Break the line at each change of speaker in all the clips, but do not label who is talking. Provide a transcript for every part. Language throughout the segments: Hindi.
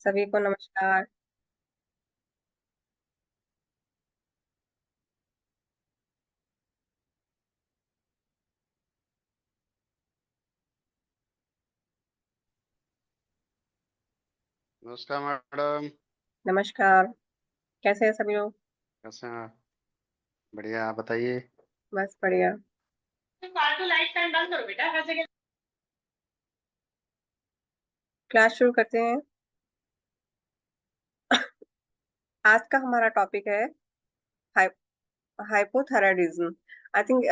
सभी को नमस्कार।
नमस्कार मैडम।
नमस्कार। कैसे हैं सभी लोग?
कैसे हैं आप? बढ़िया, आप बताइए।
बस बढ़िया।
फालतू लाइट फैन बंद करो बेटा हर जगह।
क्लास शुरू करते हैं। आज का हमारा टॉपिक है high, hypothyroidism. I think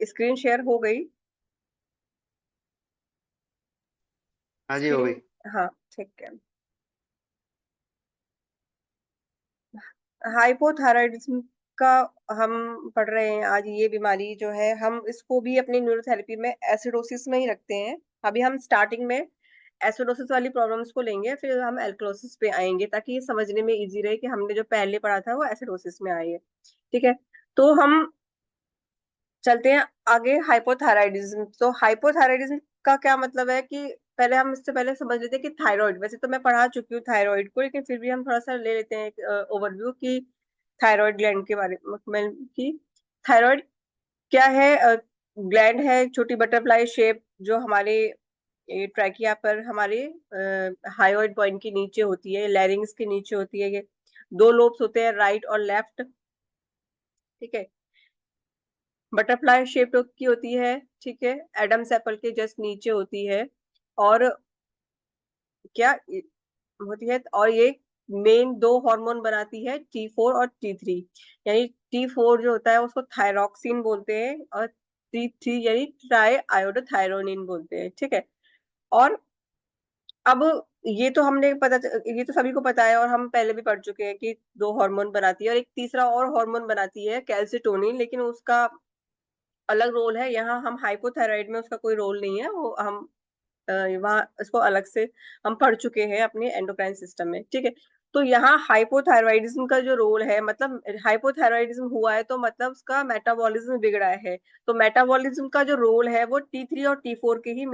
screen share हो गई।
हाँ जी, हो गई।
स्क्रीन। हाँ, ठीक है। हाइपोथायराइडिज्म का हम पढ़ रहे हैं आज। ये बीमारी जो है, हम इसको भी अपनी न्यूरोथेरेपी में एसिडोसिस में ही रखते हैं। अभी हम स्टार्टिंग में एसिडोसिस वाली प्रॉब्लम्स को लेंगे, फिर हम एल्कलोसिस पे आएंगे, ताकि ये समझने में इजी रहे कि हमने जो पहले पढ़ा था वो एसिडोसिस में आई है। ठीक है। तो हम चलते हैं आगे। हाइपोथायराइडिज्म, तो हाइपोथायराइडिज्म का क्या मतलब है कि पहले हम इससे पहले समझ लेते हैं कि थायराइड, वैसे तो मैं पढ़ा चुकी हूँ थायराइड को, लेकिन फिर भी हम थोड़ा सा ले लेते हैं ओवरव्यू की थायराइड ग्लैंड के बारे में कि थायराइड क्या है। ग्लैंड है, एक छोटी बटरफ्लाई शेप, जो हमारे ट्रैकिया पर हमारे हाइयोइड पॉइंट के नीचे होती है, लैरिंग्स के नीचे होती है। ये दो लोब्स होते हैं, राइट और लेफ्ट। ठीक है। बटरफ्लाई शेप की होती है। ठीक है। एडम्स एप्पल के जस्ट नीचे होती है। और क्या होती है, और ये मेन दो हार्मोन बनाती है, T4 और T3। यानी T4 जो होता है उसको थायरॉक्सिन बोलते हैं, और T3 यानी ट्राई आयोडोथायरोनिन बोलते हैं। ठीक है। और अब ये तो ये तो सभी को पता है, और हम पहले भी पढ़ चुके हैं कि दो हार्मोन बनाती है, और एक तीसरा और हार्मोन बनाती है, कैल्सिटोनिन, लेकिन उसका अलग रोल है। यहाँ हम हाइपोथायराइड में उसका कोई रोल नहीं है, वो हम वहाँ इसको अलग से हम पढ़ चुके हैं अपने एंडोक्राइन सिस्टम में। ठीक है। तो यहाँ हाइपोथायराइडिज्म का जो रोल है, मतलब हाइपोथायराइडिज्म हुआ है तो मतलब उसका मेटाबॉलिज्म बिगड़ा है। तो मेटाबॉलिज्म का जो रोल है वो T3 और T4 के ही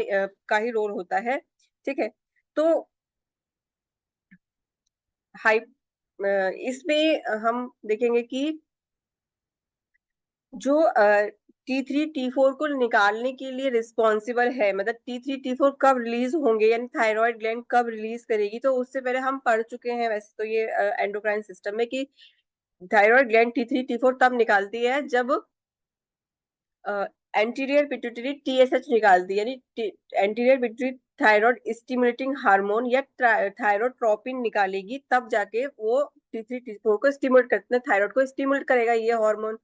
का ही रोल होता है। ठीक है। तो हाइ इसमें हम देखेंगे कि जो T3 T4 को निकालने के लिए रिस्पॉन्सिबल है, मतलब T3 T4 कब रिलीज होंगे, यानी थायराइड ग्लैंड कब रिलीज करेगी, तो उससे पहले हम पढ़ चुके हैं वैसे तो ये एंडोक्राइन सिस्टम में कि थायराइड ग्लैंड T3 T4 तब निकालती है जब एंटीरियर पिट्यूटरी TSH निकालती है, यानी anterior pituitary thyroid stimulating hormone या थायरोट्रोपिन निकालेगी, तब जाके वो T3 T4 को स्टिमुलेट करते, थायराइड को स्टिमुलेट करेगा ये हार्मोन।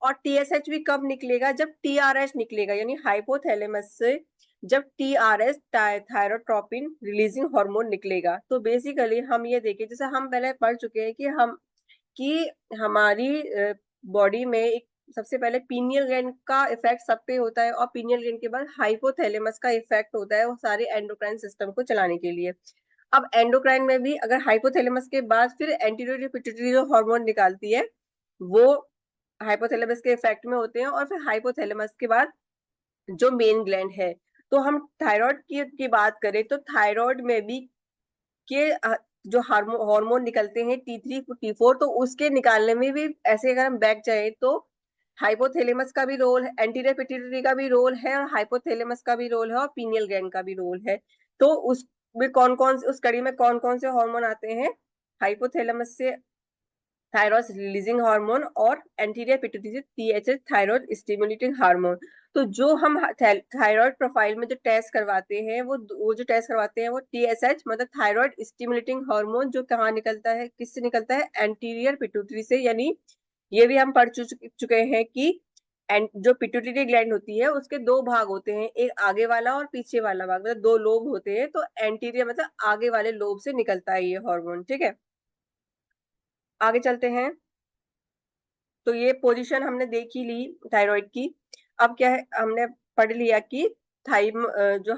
और TSH भी कब निकलेगा, जब TRH निकलेगा, यानी हाइपोथैलेमस से जब TRH थायरोट्रोपिन रिलीजिंग हार्मोन निकलेगा। तो बेसिकली हम ये देखें, जैसे हम पहले पढ़ चुके हैं कि हमारी बॉडी में एक सबसे पहले पीनियल ग्लैंड का इफेक्ट सब पे होता है, और पीनियल ग्लैंड के बाद हाइपोथैलेमस का इफेक्ट होता है वो सारे एंडोक्राइन सिस्टम को चलाने के लिए। अब एंडोक्राइन में भी अगर हाइपोथैलेमस के बाद फिर एंटीरियर पिट्यूटरी जो हार्मोन निकालती है, वो हाइपोथैलेमस के इफेक्ट में होते हैं, और फिर हाइपोथैलेमस के बाद जो मेन ग्लैंड है। तो हम थायराइड की बात करें तो थायराइड में भी के जो हार्मोन निकलते हैं T3 T4, तो उसके निकालने में भी ऐसे अगर हम बैक जाए तो हाइपोथैलेमस का भी रोल है, एंटीरियर पिट्यूटरी का भी रोल है, और हाइपोथैलेमस का भी रोल है, और पीनियल ग्लैंड का भी रोल है। तो उसमें कौन कौन उस कड़ी में कौन कौन से हार्मोन आते हैं? हाइपोथैलेमस से थायरॉइड रिलीजिंग हार्मोन, और एंटीरियर पिट्यूटरी से THH थायरॉइड स्टिमुलेटिंग हार्मोन। तो जो हम थायराइड प्रोफाइल में जो टेस्ट करवाते हैं, वो जो टेस्ट करवाते हैं वो TSH मतलब थायराइड स्टिमुलेटिंग हार्मोन, जो कहाँ निकलता है, किससे निकलता है? एंटीरियर पिट्यूटरी से। यानी ये भी हम पढ़ चुके हैं कि जो पिट्यूटरी ग्लैंड होती है उसके दो भाग होते हैं, एक आगे वाला और पीछे वाला भाग, मतलब दो लोब होते हैं। तो एंटीरियर मतलब आगे वाले लोब से निकलता है ये हार्मोन। ठीक है। आगे चलते हैं। तो ये पोजीशन हमने देख ही ली थायराइड की। अब क्या है, हमने पढ़ लिया कि जो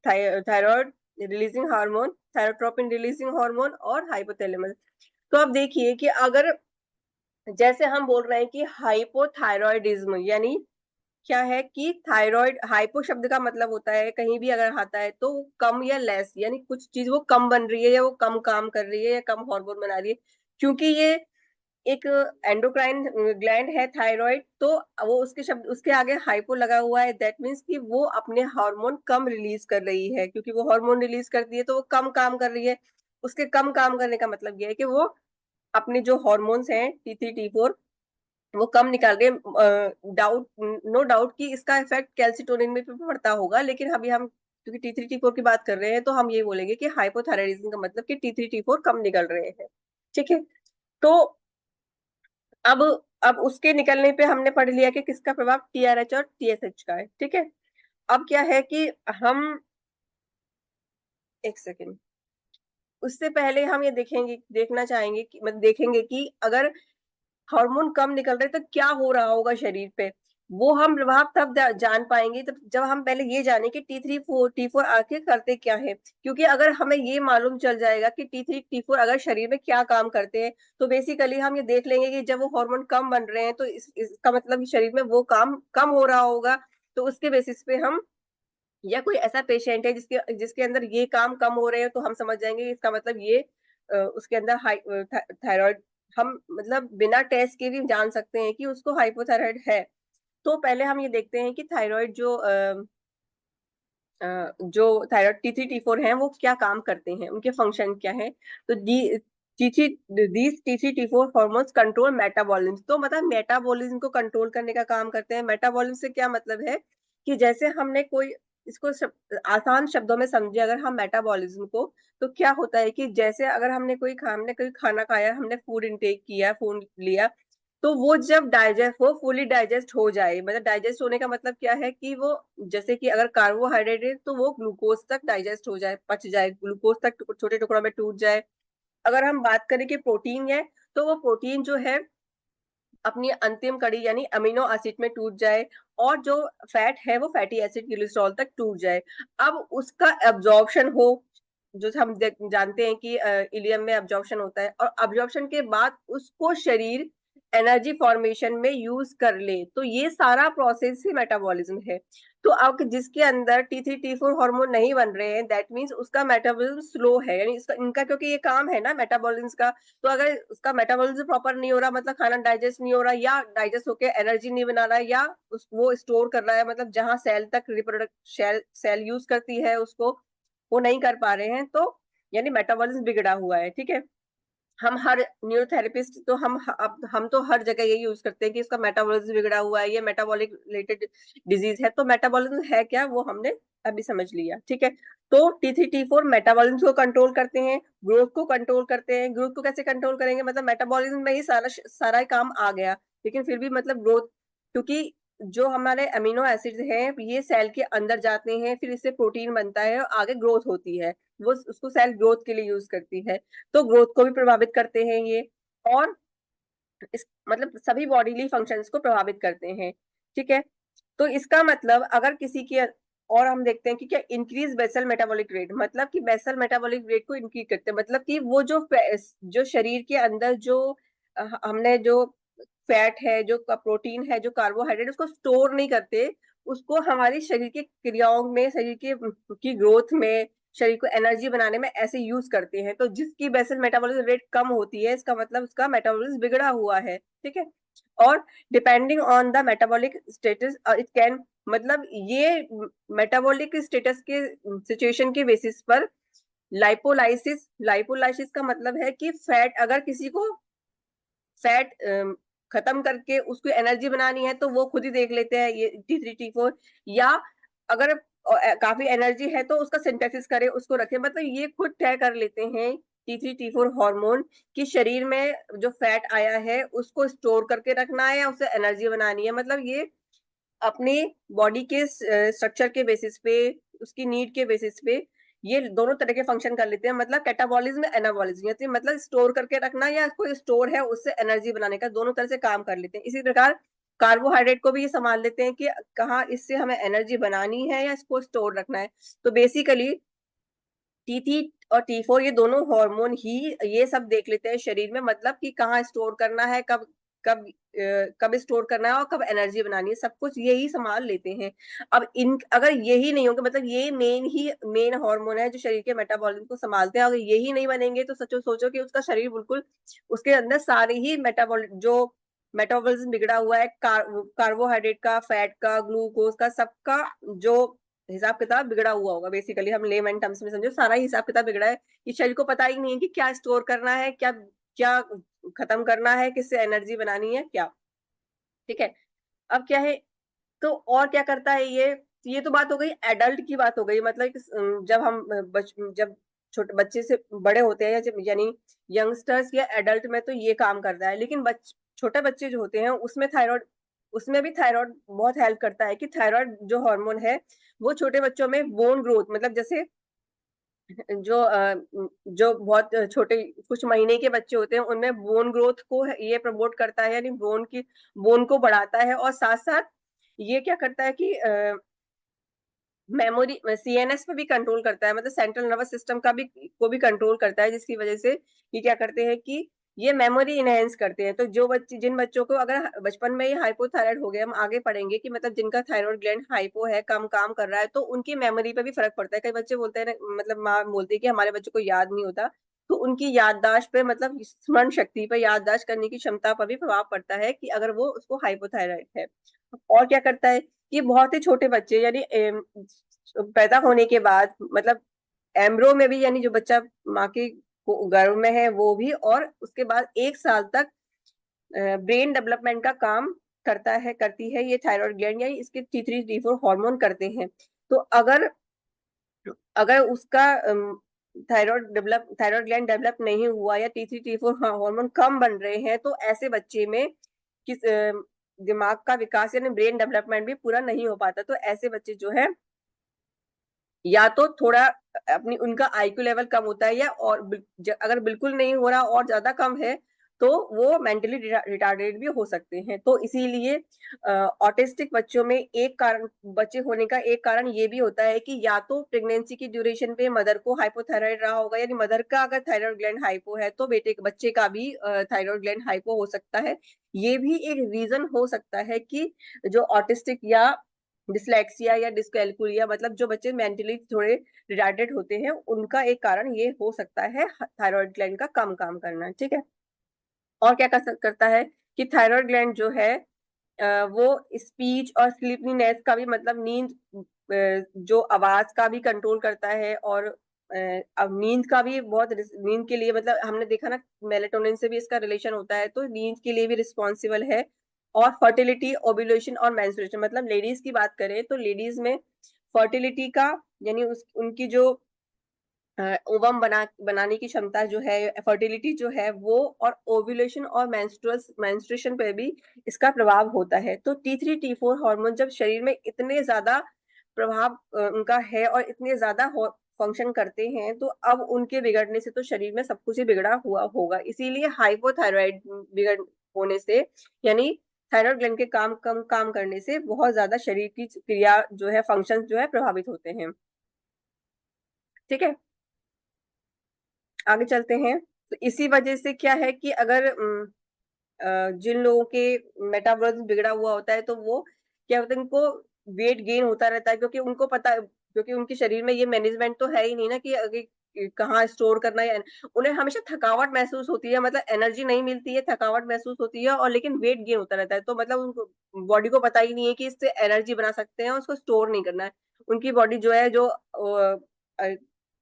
thyroid releasing hormone, thyrotropin releasing hormone, और हाइपोथैलेमस। तो अब देखिए कि अगर जैसे हम बोल रहे हैं कि हाइपोथायरॉयडिज्म यानी क्या है कि थायराइड, हाइपो शब्द का मतलब होता है कहीं भी अगर आता है तो कम या लेस, यानी कुछ चीज वो कम बन रही है या वो कम काम कर रही है या कम हार्मोन बना रही है। क्योंकि ये एक एंडोक्राइन ग्लैंड है थायराइड, तो वो उसके शब्द उसके आगे हाइपो लगा हुआ है, दैट मीन्स कि वो अपने हार्मोन कम रिलीज कर रही है। क्योंकि वो हार्मोन रिलीज करती है तो वो कम काम कर रही है। उसके कम काम करने का मतलब ये है कि वो अपने जो हॉर्मोन्स हैं T3 T4 वो कम निकाल रहे हैं। डाउट, नो डाउट कि इसका इफेक्ट कैल्सिटोनिन में भी पड़ता होगा, लेकिन अभी हम क्योंकि T3 T4 की बात कर रहे हैं तो हम ये बोलेंगे कि हाइपोथायराइडिज्म का मतलब कि T3 T4 कम निकल रहे हैं। ठीक है। तो अब अब उसके निकलने पे हमने पढ़ लिया कि किसका प्रभाव TRH और TSH का है। ठीक है। अब क्या है कि हम, एक सेकेंड, उससे पहले हम ये देखना चाहेंगे कि मतलब देखेंगे कि अगर हार्मोन कम निकल रहे तो क्या हो रहा होगा शरीर पे। वो हम प्रभाव तब जान पाएंगे तब जब हम पहले ये जाने कि T3 T4 आखिर करते क्या है। क्योंकि अगर हमें ये मालूम चल जाएगा कि T3 T4 अगर शरीर में क्या काम करते हैं तो बेसिकली हम ये देख लेंगे कि जब वो हार्मोन कम बन रहे हैं तो इसका मतलब शरीर में वो काम कम हो रहा होगा। तो उसके बेसिस पे हम, या कोई ऐसा पेशेंट है जिसके जिसके अंदर ये काम कम हो रहे हैं तो हम समझ जाएंगे इसका मतलब ये उसके अंदर हाई थायराइड, हम मतलब बिना टेस्ट के भी जान सकते हैं कि उसको हाइपोथायराइड है। तो पहले हम ये देखते हैं कि थायराइड जो थायराइड T3 T4 हैं वो क्या काम करते हैं, उनके फंक्शन क्या है। तो T3 T4 hormones control metabolism, तो मतलब मेटाबॉलिज्म को कंट्रोल करने का काम करते हैं। मेटाबॉलिज्म से क्या मतलब है कि जैसे हमने कोई, इसको आसान शब्दों में समझे अगर हम मेटाबॉलिज्म को, तो क्या होता है कि जैसे अगर हमने कोई खाना खाया, हमने फूड इनटेक किया, फूड लिया, तो वो जब डाइजेस्ट हो, फुली डाइजेस्ट हो जाए, मतलब डाइजेस्ट होने का मतलब क्या है कि वो, जैसे कि अगर कार्बोहाइड्रेट है तो वो ग्लूकोज तक डाइजेस्ट हो जाए, पच जाए, ग्लूकोज तक छोटे टुकड़ों में टूट जाए। अगर हम बात करें कि प्रोटीन है तो वो प्रोटीन जो है अपनी अंतिम कड़ी यानी अमीनो एसिड में टूट जाए, और जो फैट है वो फैटी एसिड कोलेस्ट्रॉल तक टूट जाए। अब उसका एब्जॉर्प्शन हो, जो हम जानते हैं कि इलियम में एब्जॉर्प्शन होता है, और एब्जॉर्प्शन के बाद उसको शरीर एनर्जी फॉर्मेशन में यूज कर ले, तो ये सारा प्रोसेस ही मेटाबॉलिज्म है। तो अब जिसके अंदर T3 T4 हार्मोन नहीं बन रहे हैं, दैट मीन्स उसका मेटाबॉलिज्म स्लो है, यानी इसका इनका क्योंकि ये काम है ना मेटाबॉलिज्म का, तो अगर उसका मेटाबॉलिज्म प्रॉपर नहीं हो रहा, मतलब खाना डाइजेस्ट नहीं हो रहा, या डाइजेस्ट होकर एनर्जी नहीं बना रहा है, या वो स्टोर कर रहा है, मतलब जहां सेल तक रिप्रोडक्ट सेल यूज करती है उसको वो नहीं कर पा रहे हैं, तो यानी मेटाबॉलिज्म बिगड़ा हुआ है। ठीक है। हम हर न्यूरोथेरेपिस्ट तो हम तो हर जगह यही यूज करते हैं कि इसका मेटाबॉलिज्म बिगड़ा हुआ है, ये मेटाबॉलिक रिलेटेड डिजीज है। तो मेटाबॉलिज्म है क्या वो हमने अभी समझ लिया। ठीक है। तो T3 T4 मेटाबॉलिज्म को कंट्रोल करते हैं, ग्रोथ को कंट्रोल करते हैं। ग्रोथ को कैसे कंट्रोल करेंगे, मतलब मेटाबॉलिज्म में ही सारा काम आ गया, लेकिन फिर भी मतलब ग्रोथ, क्योंकि जो हमारे अमीनो एसिड हैं ये सेल के अंदर जाते हैं, फिर इससे प्रोटीन बनता है और आगे ग्रोथ होती है, वो उसको सेल ग्रोथ के लिए यूज करती है, तो ग्रोथ को भी प्रभावित करते हैं ये। और इस मतलब सभी बॉडीली फंक्शंस को प्रभावित करते हैं। ठीक है। तो इसका मतलब अगर किसी की, और हम देखते हैं कि क्या इंक्रीज बेसल मेटाबॉलिक रेट, मतलब कि बेसल मेटाबॉलिक रेट को इंक्रीज करते हैं, मतलब कि वो जो शरीर के अंदर जो हमने जो फैट है, जो प्रोटीन है, जो कार्बोहाइड्रेट, उसको स्टोर नहीं करते, उसको हमारी शरीर की क्रियाओं में, शरीर की ग्रोथ में, शरीर को एनर्जी बनाने में ऐसे यूज करते हैं। तो जिसकी बेसल मेटाबॉलिज्म रेट कम होती है, इसका मतलब उसका मेटाबॉलिज्म बिगड़ा हुआ है। ठीक है। और depending on the metabolic status it can, मतलब ये मेटाबॉलिक स्टेटस के सिचुएशन के बेसिस पर लाइपोलाइसिस, लाइपोलाइसिस का मतलब है कि फैट, अगर किसी को फैट खत्म करके उसको एनर्जी बनानी है तो वो खुद ही देख लेते हैं ये T3 T4, या अगर काफी एनर्जी है तो उसका सिंथेसिस करे, उसको रखे, मतलब ये खुद तय कर लेते हैं T3 T4 हार्मोन कि शरीर में जो फैट आया है उसको स्टोर करके रखना है या उसे एनर्जी बनानी है। मतलब ये अपनी बॉडी के स्ट्रक्चर के बेसिस पे, उसकी नीड के बेसिस पे ये दोनों तरह के फंक्शन कर लेते हैं, मतलब कैटाबॉलिज्म एनाबॉलिज्म, मतलब स्टोर करके रखना या कोई स्टोर है उससे एनर्जी बनाने का, दोनों तरह से काम कर लेते हैं। इसी प्रकार कार्बोहाइड्रेट को भी ये संभाल लेते हैं कि कहाँ इससे हमें एनर्जी बनानी है या इसको स्टोर रखना है। तो बेसिकली T3 और T4 ये दोनों हार्मोन ही ये सब देख लेते हैं शरीर में, मतलब कि कहाँ स्टोर करना है, कब कब स्टोर करना है और कब एनर्जी बनानी है, सब कुछ यही संभाल लेते हैं। अब इन अगर यही नहीं होगा, मतलब ये मेन हार्मोन है जो शरीर के मेटाबॉलिज्म को संभालते हैं, अगर यही नहीं बनेंगे तो सोचो कि उसका शरीर बिल्कुल, उसके अंदर सारे ही मेटाबॉलिज्म बिगड़ा हुआ है, कार्बोहाइड्रेट का, फैट का, ग्लूकोज का, सबका जो हिसाब किताब बिगड़ा हुआ होगा। बेसिकली हम लेमन टर्म्स में समझो, सारा ही हिसाब किताब बिगड़ा है कि शरीर को पता ही नहीं है कि क्या स्टोर करना है, क्या क्या खत्म करना है, किससे एनर्जी बनानी है, क्या। ठीक है, अब क्या है, तो और क्या करता है ये तो बात हो गई, एडल्ट की बात हो गई, मतलब जब हम जब छोटे बच्चे से बड़े होते हैं, या यानी यंगस्टर्स या एडल्ट में तो ये काम करता है। लेकिन छोटे बच्चे जो होते हैं उसमें भी थायराइड बहुत हेल्प करता है कि थायराइड जो हार्मोन है वो छोटे बच्चों में बोन ग्रोथ, मतलब जैसे जो बहुत छोटे कुछ महीने के बच्चे होते हैं उनमें बोन ग्रोथ को ये प्रमोट करता है, यानी बोन को बढ़ाता है। और साथ साथ ये क्या करता है कि मेमोरी, सीएनएस पे भी कंट्रोल करता है, मतलब सेंट्रल नर्वस सिस्टम को भी कंट्रोल करता है, जिसकी वजह से ये क्या करते हैं कि ये मेमोरी इनहेंस करते हैं। तो जिन बच्चों को अगर बचपन में ही हाइपोथायराइड हो गया, हम आगे पढ़ेंगे कि मतलब जिनका थायराइड ग्लैंड हाइपो है, कम काम कर रहा है, तो उनकी मेमोरी पे भी फर्क पड़ता है। कई बच्चे बोलते हैं मतलब माँ बोलती है कि हमारे बच्चों को याद नहीं होता, तो उनकी याददाश्त पे, मतलब स्मरण शक्ति पे, याददाश्त करने की क्षमता पर भी प्रभाव पड़ता है कि अगर वो उसको हाइपोथायराइड है। और क्या करता है कि बहुत ही छोटे बच्चे, यानी पैदा होने के बाद, मतलब एम्ब्रो में भी, यानी जो बच्चा माँ के गर्भ में है वो भी, और उसके बाद 1 साल तक ब्रेन डेवलपमेंट का काम करती है ये थायराइड ग्लैंड, यानी इसके T3 T4 हार्मोन करते हैं। तो अगर अगर उसका थायराइड ग्लैंड डेवलप नहीं हुआ या T3 T4 हार्मोन कम बन रहे हैं, तो ऐसे बच्चे में किस दिमाग का विकास यानी ब्रेन डेवलपमेंट भी पूरा नहीं हो पाता। तो ऐसे बच्चे जो है, या तो थोड़ा अपनी उनका आईक्यू लेवल कम होता है, या और अगर बिल्कुल नहीं हो रहा और ज्यादा कम है तो वो मेंटली रिटार्डेड भी हो सकते हैं। तो इसीलिए ऑटिस्टिक बच्चे होने का एक कारण ये भी होता है कि या तो प्रेगनेंसी की ड्यूरेशन पे मदर को हाइपोथायराइड रहा होगा, यानी मदर का अगर थायराइड ग्लैंड हाइपो है तो बच्चे का भी थायराइड ग्लैंड हाइपो हो सकता है। ये भी एक रीजन हो सकता है कि जो ऑटिस्टिक या डिसलेक्सिया या डिस्कैलकुलिया, मतलब जो बच्चे मेंटली थोड़े रिटार्डेड होते हैं, उनका एक कारण ये हो सकता है थायराइड ग्लैंड का कम काम करना। ठीक है, और क्या करता है कि थायराइड ग्लैंड जो है वो स्पीच और स्लीपीनेस का भी, मतलब जो आवाज का भी कंट्रोल करता है। और अब नींद का भी नींद के लिए, मतलब हमने देखा ना मेलेटोनिन से भी इसका रिलेशन होता है, तो नींद के लिए भी रिस्पॉन्सिबल है। और फर्टिलिटी, ओव्यूलेशन और मेंस्ट्रुएशन, मतलब लेडीज की बात करें तो लेडीज में फर्टिलिटी का, यानी उनकी जो ओवम बनाने की क्षमता जो है, फर्टिलिटी जो है वो, और ओव्यूलेशन और मेंस्ट्रुएशन पे भी इसका प्रभाव होता है। तो T3 T4 हार्मोन जब शरीर में इतने ज्यादा प्रभाव उनका है और इतने ज्यादा फंक्शन करते हैं, तो अब उनके बिगड़ने से तो शरीर में सब कुछ ही बिगड़ा हुआ होगा। इसीलिए हाइपोथायराइड बिगड़ होने से, यानी थायराइड ग्लैंड के कम काम करने से बहुत ज्यादा शरीर की क्रिया जो है, फंक्शन जो है, प्रभावित होते हैं। ठीक है, आगे चलते हैं। तो इसी वजह से क्या है कि अगर जिन लोगों के मेटाबॉलिज्म बिगड़ा हुआ होता है, तो वो क्या होता है, उनको वेट गेन होता रहता है, क्योंकि उनके शरीर में ये मैनेजमेंट तो है ही नहीं ना कि आगे कहाँ स्टोर करना है। उन्हें हमेशा थकावट महसूस होती है, मतलब एनर्जी नहीं मिलती है, थकावट महसूस होती है, और लेकिन वेट गेन होता रहता है। तो मतलब उनको बॉडी को पता ही नहीं है कि इससे एनर्जी बना सकते हैं, उसको स्टोर नहीं करना है। उनकी बॉडी जो है, जो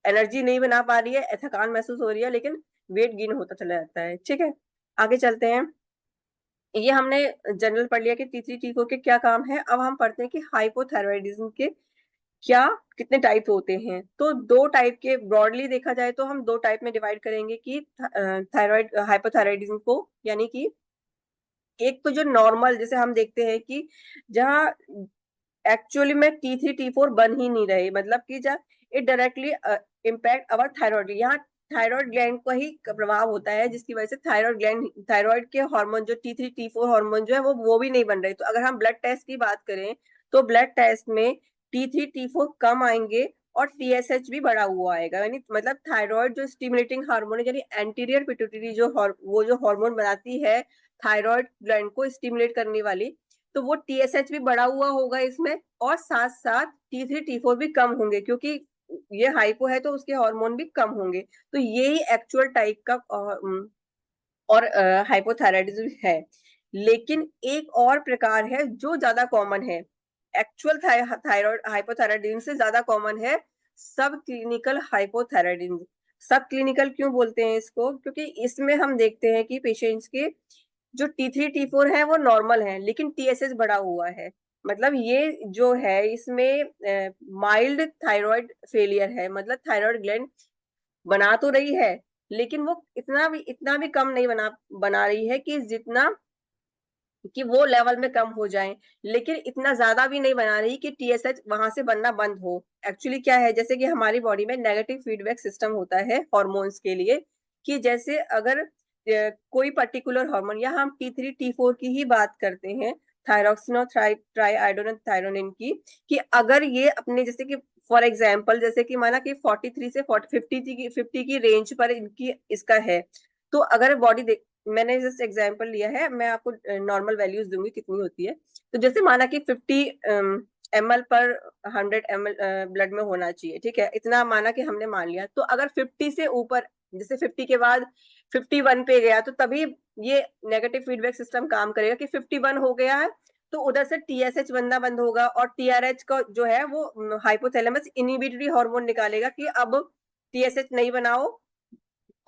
एनर्जी नहीं बना पा रही है, थकान महसूस हो रही है, लेकिन वेट गेन होता चला जाता है। ठीक है, आगे चलते हैं। ये हमने जनरल पढ़ लिया कि T3 T4 के क्या काम है। अब हम पढ़ते हैं कि हाइपोथायराइडिज्म के क्या कितने टाइप होते हैं। तो दो टाइप के, ब्रॉडली देखा जाए तो हम दो टाइप में डिवाइड करेंगे कि थायराइड हाइपोथायराइडिज्म को, यानी कि एक तो जो नॉर्मल, जैसे हम देखते हैं कि जहाँ एक्चुअली में T3 T4 बन ही नहीं रहे, मतलब कि जब it directly impact our thyroid, यहाँ थायराइड ग्लैंड का ही प्रभाव होता है, जिसकी वजह से थायराइड के हार्मोन जो T3 T4 हार्मोन जो है वो भी नहीं बन रहे। तो अगर हम ब्लड टेस्ट की बात करें तो ब्लड टेस्ट में T3 T4 कम आएंगे और TSH भी बढ़ा हुआ आएगा, यानी मतलब थायराइड जो स्टिमुलेटिंग हार्मोन है, यानी एंटीरियर पिट्यूटरी जो हार्मोन बनाती है थायराइड ग्लैंड को स्टिमुलेट करने वाली, तो वो TSH भी बढ़ा हुआ होगा इसमें, और साथ साथ T3 T4 भी कम होंगे, क्योंकि ये हाइपो है तो उसके हार्मोन भी कम होंगे। तो यही एक्चुअल टाइप का और हाइपोथायराइडिज्म है। लेकिन एक और प्रकार है जो ज्यादा कॉमन है, एक्चुअल थायराइड हाइपोथायराइडिज्म से ज्यादा कॉमन है, सब क्लिनिकल हाइपोथायराइडिज्म। सब क्लिनिकल क्यों बोलते हैं इसको? क्योंकि इसमें हम देखते हैं कि पेशेंट्स के जो T3 T4 है वो नॉर्मल है, लेकिन TSH बढ़ा हुआ है। मतलब ये जो है इसमें माइल्ड थायराइड फेलियर है, मतलब थायराइड ग्लैंड बना तो रही है, लेकिन वो इतना भी कम नहीं बना रही है कि जितना कि वो लेवल में कम हो जाए, लेकिन इतना ज्यादा भी नहीं बना रही कि TSH वहां से बनना बंद हो। एक्चुअली क्या है, जैसे कि हमारी बॉडी में नेगेटिव फीडबैक सिस्टम होता है हॉर्मोन्स के लिए, कि जैसे अगर कोई पर्टिकुलर हार्मोन, या हम T3 T4 की ही बात करते हैं, थायरॉक्सिन और ट्राईआयोडीन थायरोनिन की, कि अगर ये अपने जैसे कि फॉर एग्जाम्पल जैसे कि माना कि 43 से 50 की रेंज पर इनकी इसका है, तो अगर बॉडी, मैंने जस्ट एग्जांपल लिया है, मैं आपको नॉर्मल वैल्यूज दूंगी कितनी होती है। तो जैसे माना कि 50 ml पर 100 ml ब्लड में होना चाहिए, ठीक है, इतना माना कि हमने मान लिया। तो अगर 50 से ऊपर, जैसे 50 के बाद 51 पे गया, तो तभी ये नेगेटिव फीडबैक सिस्टम काम करेगा कि 51 हो गया है, तो उधर से TSH बनना बंद होगा, और TRH का जो है वो हाइपोथैलेमस इनहिबिटरी हार्मोन निकालेगा कि अब TSH नहीं बनाओ,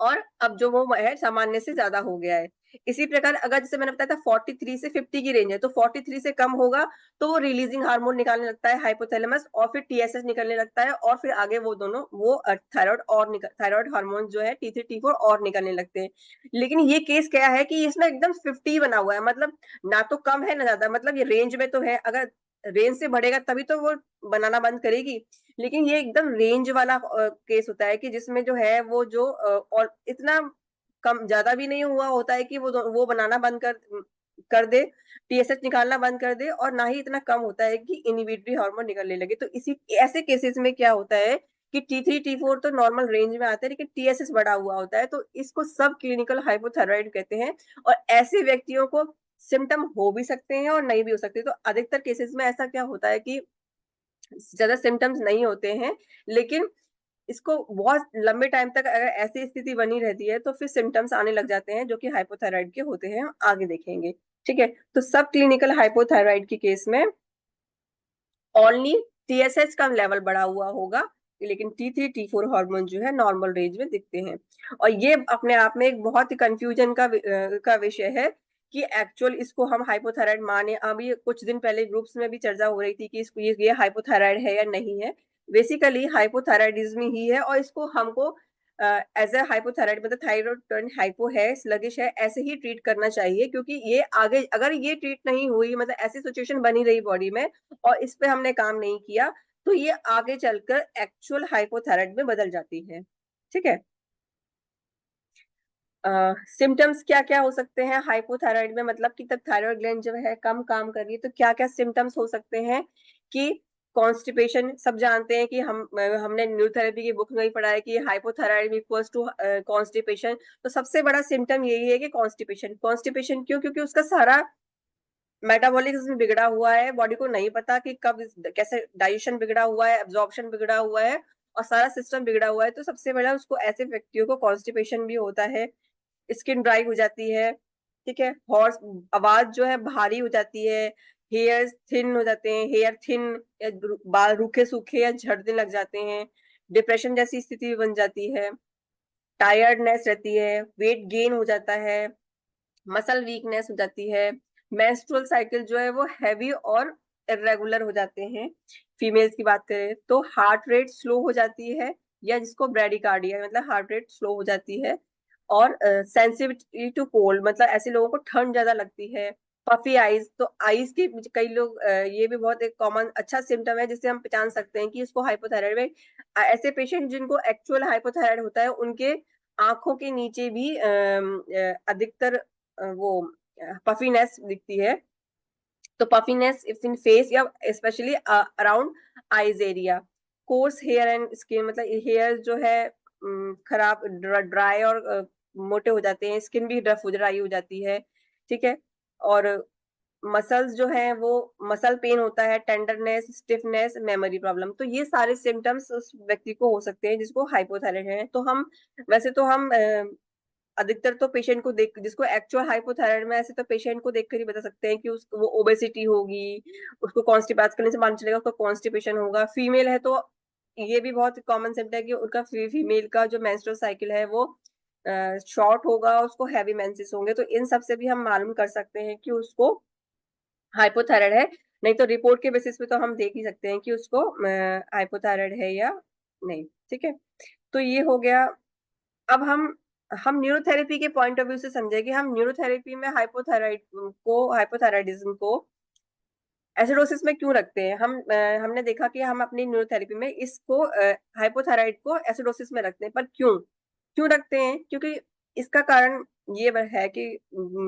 और अब जो वो है सामान्य से ज्यादा हो गया है। इसी प्रकार अगर जैसे मैंने बताया था 43 से 50 की रेंज है, तो 43 से कम होगा तो वो रिलीजिंग हार्मोन निकालने लगता है हाइपोथैलेमस, और फिर TSH निकलने लगता है, और फिर आगे वो दोनों वो थायराइड हार्मोन जो है T3 T4 और निकलने लगते हैं। लेकिन ये केस क्या है कि इसमें एकदम 50 बना हुआ है, मतलब ना तो कम है ना ज्यादा, मतलब ये रेंज में तो है। अगर रेंज से बढ़ेगा तभी तो वो बनाना बंद करेगी, लेकिन ये एकदम रेंज वाला केस होता है कि जिसमें जो है वो जो और इतना कम ज्यादा भी नहीं हुआ होता है कि वो बनाना बंद कर दे, TSH निकालना बंद कर दे, और ना ही इतना कम होता है कि इनहिबिटरी हार्मोन निकलने लगे। तो इसी ऐसे केसेस में क्या होता है कि T3 T4 तो नॉर्मल रेंज में आते हैं, लेकिन TSH बढ़ा हुआ होता है, तो इसको सब क्लिनिकल हाइपोथायराइड कहते हैं। और ऐसे व्यक्तियों को सिम्टम हो भी सकते हैं और नहीं भी हो सकते। तो अधिकतर केसेस में ऐसा क्या होता है कि ज्यादा सिम्टम्स नहीं होते हैं, लेकिन इसको बहुत लंबे टाइम तक अगर ऐसी स्थिति बनी रहती है तो फिर सिम्टम्स आने लग जाते हैं, जो कि हाइपोथायराइड के होते हैं, हम आगे देखेंगे। ठीक है, तो सब क्लिनिकल हाइपोथायराइड के केस में ओनली TSH का लेवल बढ़ा हुआ होगा, लेकिन T3 T4 हार्मोन जो है नॉर्मल रेंज में दिखते हैं। और ये अपने आप में एक बहुत ही कंफ्यूजन का विषय है कि एक्चुअल इसको हम हाइपोथायराइड माने। अभी कुछ दिन पहले ग्रुप्स में भी चर्चा हो रही थी कि इसको ये हाइपोथायराइड है या नहीं है। बेसिकली हाइपोथायराइडिज्म ही है, और इसको हमको एज ए हाइपोथायराइड, मतलब थायराइड हाइपो है, स्लगिश है, ऐसे ही ट्रीट करना चाहिए। क्योंकि ये आगे अगर ये ट्रीट नहीं हुई, मतलब ऐसी सिचुएशन बनी रही बॉडी में और इस पे हमने काम नहीं किया, तो ये आगे चलकर एक्चुअल हाइपोथायराइड में बदल जाती है। ठीक है, सिम्टम्स क्या क्या हो सकते हैं हाइपोथायराइड में, मतलब कि तब थायराइड ग्लैंड जो है कम काम कर रही है, तो क्या क्या सिम्टम्स हो सकते हैं कि कॉन्स्टिपेशन। सब जानते हैं कि हमने न्यूरोथेरेपी की बुक में ही पढ़ा है कि हाइपोथायराइड इक्वल्स टू कॉन्स्टिपेशन। तो सबसे बड़ा सिम्टम यही है कि कॉन्स्टिपेशन। कॉन्स्टिपेशन क्यों? क्योंकि उसका सारा मेटाबॉलिज्म बिगड़ा हुआ है, बॉडी को नहीं पता कि कब कैसे डाइजेशन बिगड़ा हुआ है, एब्जॉर्प्शन बिगड़ा हुआ है, और सारा सिस्टम बिगड़ा हुआ है। तो सबसे बड़ा उसको, ऐसे व्यक्तियों को कॉन्स्टिपेशन भी होता है। स्किन ड्राई हो जाती है, ठीक है, हॉर्स आवाज जो है भारी हो जाती है, हेयर थिन हो जाते हैं, हेयर थिन, या बाल रूखे सूखे या झड़ने लग जाते हैं, डिप्रेशन जैसी स्थिति बन जाती है, टायर्डनेस रहती है, वेट गेन हो जाता है, मसल वीकनेस हो जाती है, मेंस्ट्रुअल साइकिल जो है वो हैवी और इरेगुलर हो जाते हैं। फीमेल्स की बात करें तो हार्ट रेट स्लो हो जाती है, या जिसको ब्रेडिकार्डिया, मतलब हार्ट रेट स्लो हो जाती है। और सेंसिटिविटी टू कोल्ड, मतलब ऐसे लोगों को ठंड ज्यादा लगती है। पफी आईज, तो आईज के कई लोग ये भी बहुत एक कॉमन अच्छा सिम्टम है जिससे हम पहचान सकते हैं कि इसको हाइपोथायराइड में। ऐसे पेशेंट जिनको एक्चुअल हाइपोथायराइड होता है, उनके आंखों के नीचे भी अधिकतर वो पफीनेस दिखती है। तो पफीनेस इफ इन फेस, या specially around eyes area. Coarse hair and skin, मतलब हेयर जो है खराब ड्राई और मोटे हो जाते हैं, स्किन भी रफ ड्राई हो जाती है। ठीक है। और मसल्स जो है वो मसल पेन होता है, टेंडरनेस, स्टिफनेस, मेमोरी प्रॉब्लम, तो ये सारे सिम्टम्स उस व्यक्ति को हो सकते हैं जिसको हाइपोथायराइड है। तो हम वैसे तो हम अधिकतर तो पेशेंट को देख, जिसको एक्चुअल हाइपोथायराइड में, ऐसे तो पेशेंट को देखकर ही बता सकते हैं कि उसको वो ओबेसिटी होगी, उसको कॉन्स्टिपेशन करने से मालूम चलेगा उसको कॉन्स्टिपेशन होगा। फीमेल है तो ये भी बहुत कॉमन सिम्टम है कि उनका फीमेल का जो मेंस्ट्रुअल साइकिल है वो शॉर्ट होगा, उसको हैवी मेंसेस होंगे। तो इन सब से भी हम मालूम कर सकते हैं कि उसको हाइपोथायराइड है। नहीं तो रिपोर्ट के बेसिस पे तो हम देख ही सकते हैं कि उसको हाइपोथायराइड है या नहीं। ठीक है, तो ये हो गया। अब हम न्यूरोथेरेपी के पॉइंट ऑफ व्यू से समझे कि हम न्यूरोथेरेपी में हाइपोथायराइडिज्म को एसिडोसिस में क्यों रखते हैं। हमने देखा कि हम अपनी न्यूरोथेरेपी में इसको हाइपोथायराइड को एसिडोसिस में रखते हैं, पर क्यों क्यों रखते हैं? क्योंकि इसका कारण ये है कि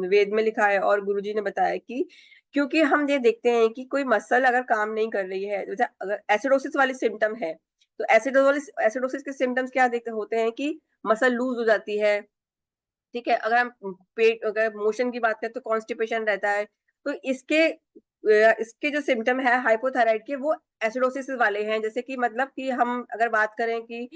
वेद में लिखा है और गुरुजी ने बताया कि क्योंकि हम ये देखते हैं कि कोई मसल अगर काम नहीं कर रही है, जैसे अगर एसिडोसिस वाली सिम्टम है, तो एसिडोसिस के सिम्टम्स क्या देखते होते हैं कि मसल लूज हो जाती है। ठीक है, अगर हम पेट, अगर मोशन की बात करें तो कॉन्स्टिपेशन रहता है। तो इसके जो सिम्टम है हाइपोथायराइड के वो एसिडोसिस वाले हैं। जैसे कि मतलब कि हम अगर बात करें कि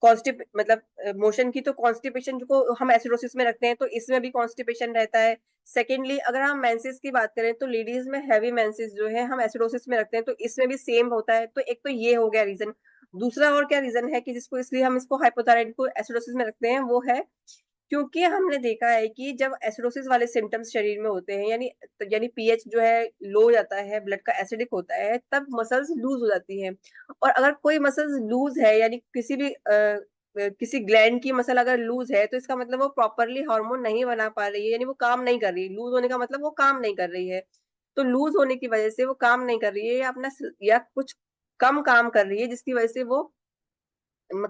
कॉन्स्टिप मतलब मोशन की, तो कॉन्स्टिपेशन को हम एसिडोसिस में रखते हैं, तो इसमें भी कॉन्स्टिपेशन रहता है। सेकेंडली अगर हम मेंसेस की बात करें तो लेडीज में हैवी मेंसेस जो है हम एसिडोसिस में रखते हैं, तो इसमें भी सेम होता है। तो एक तो ये हो गया रीजन। दूसरा और क्या रीजन है कि जिसको इसलिए हम इसको हाइपोथायराइड को एसिडोसिस में रखते हैं, वो है क्योंकि हमने देखा है कि जब एसिडोसिस वाले सिम्टम्स शरीर में होते हैं, यानी पीएच जो है लो हो जाता है, ब्लड का एसिडिक होता है, तब मसल्स लूज हो जाती हैं। और अगर कोई मसल्स लूज है, यानी किसी ग्लैंड की मसल अगर लूज है, तो इसका मतलब वो प्रॉपरली हार्मोन नहीं बना पा रही है, यानी वो काम नहीं कर रही है। लूज होने का मतलब वो काम नहीं कर रही है। तो लूज होने की वजह से वो काम नहीं कर रही है, या कुछ कम काम कर रही है, जिसकी वजह से वो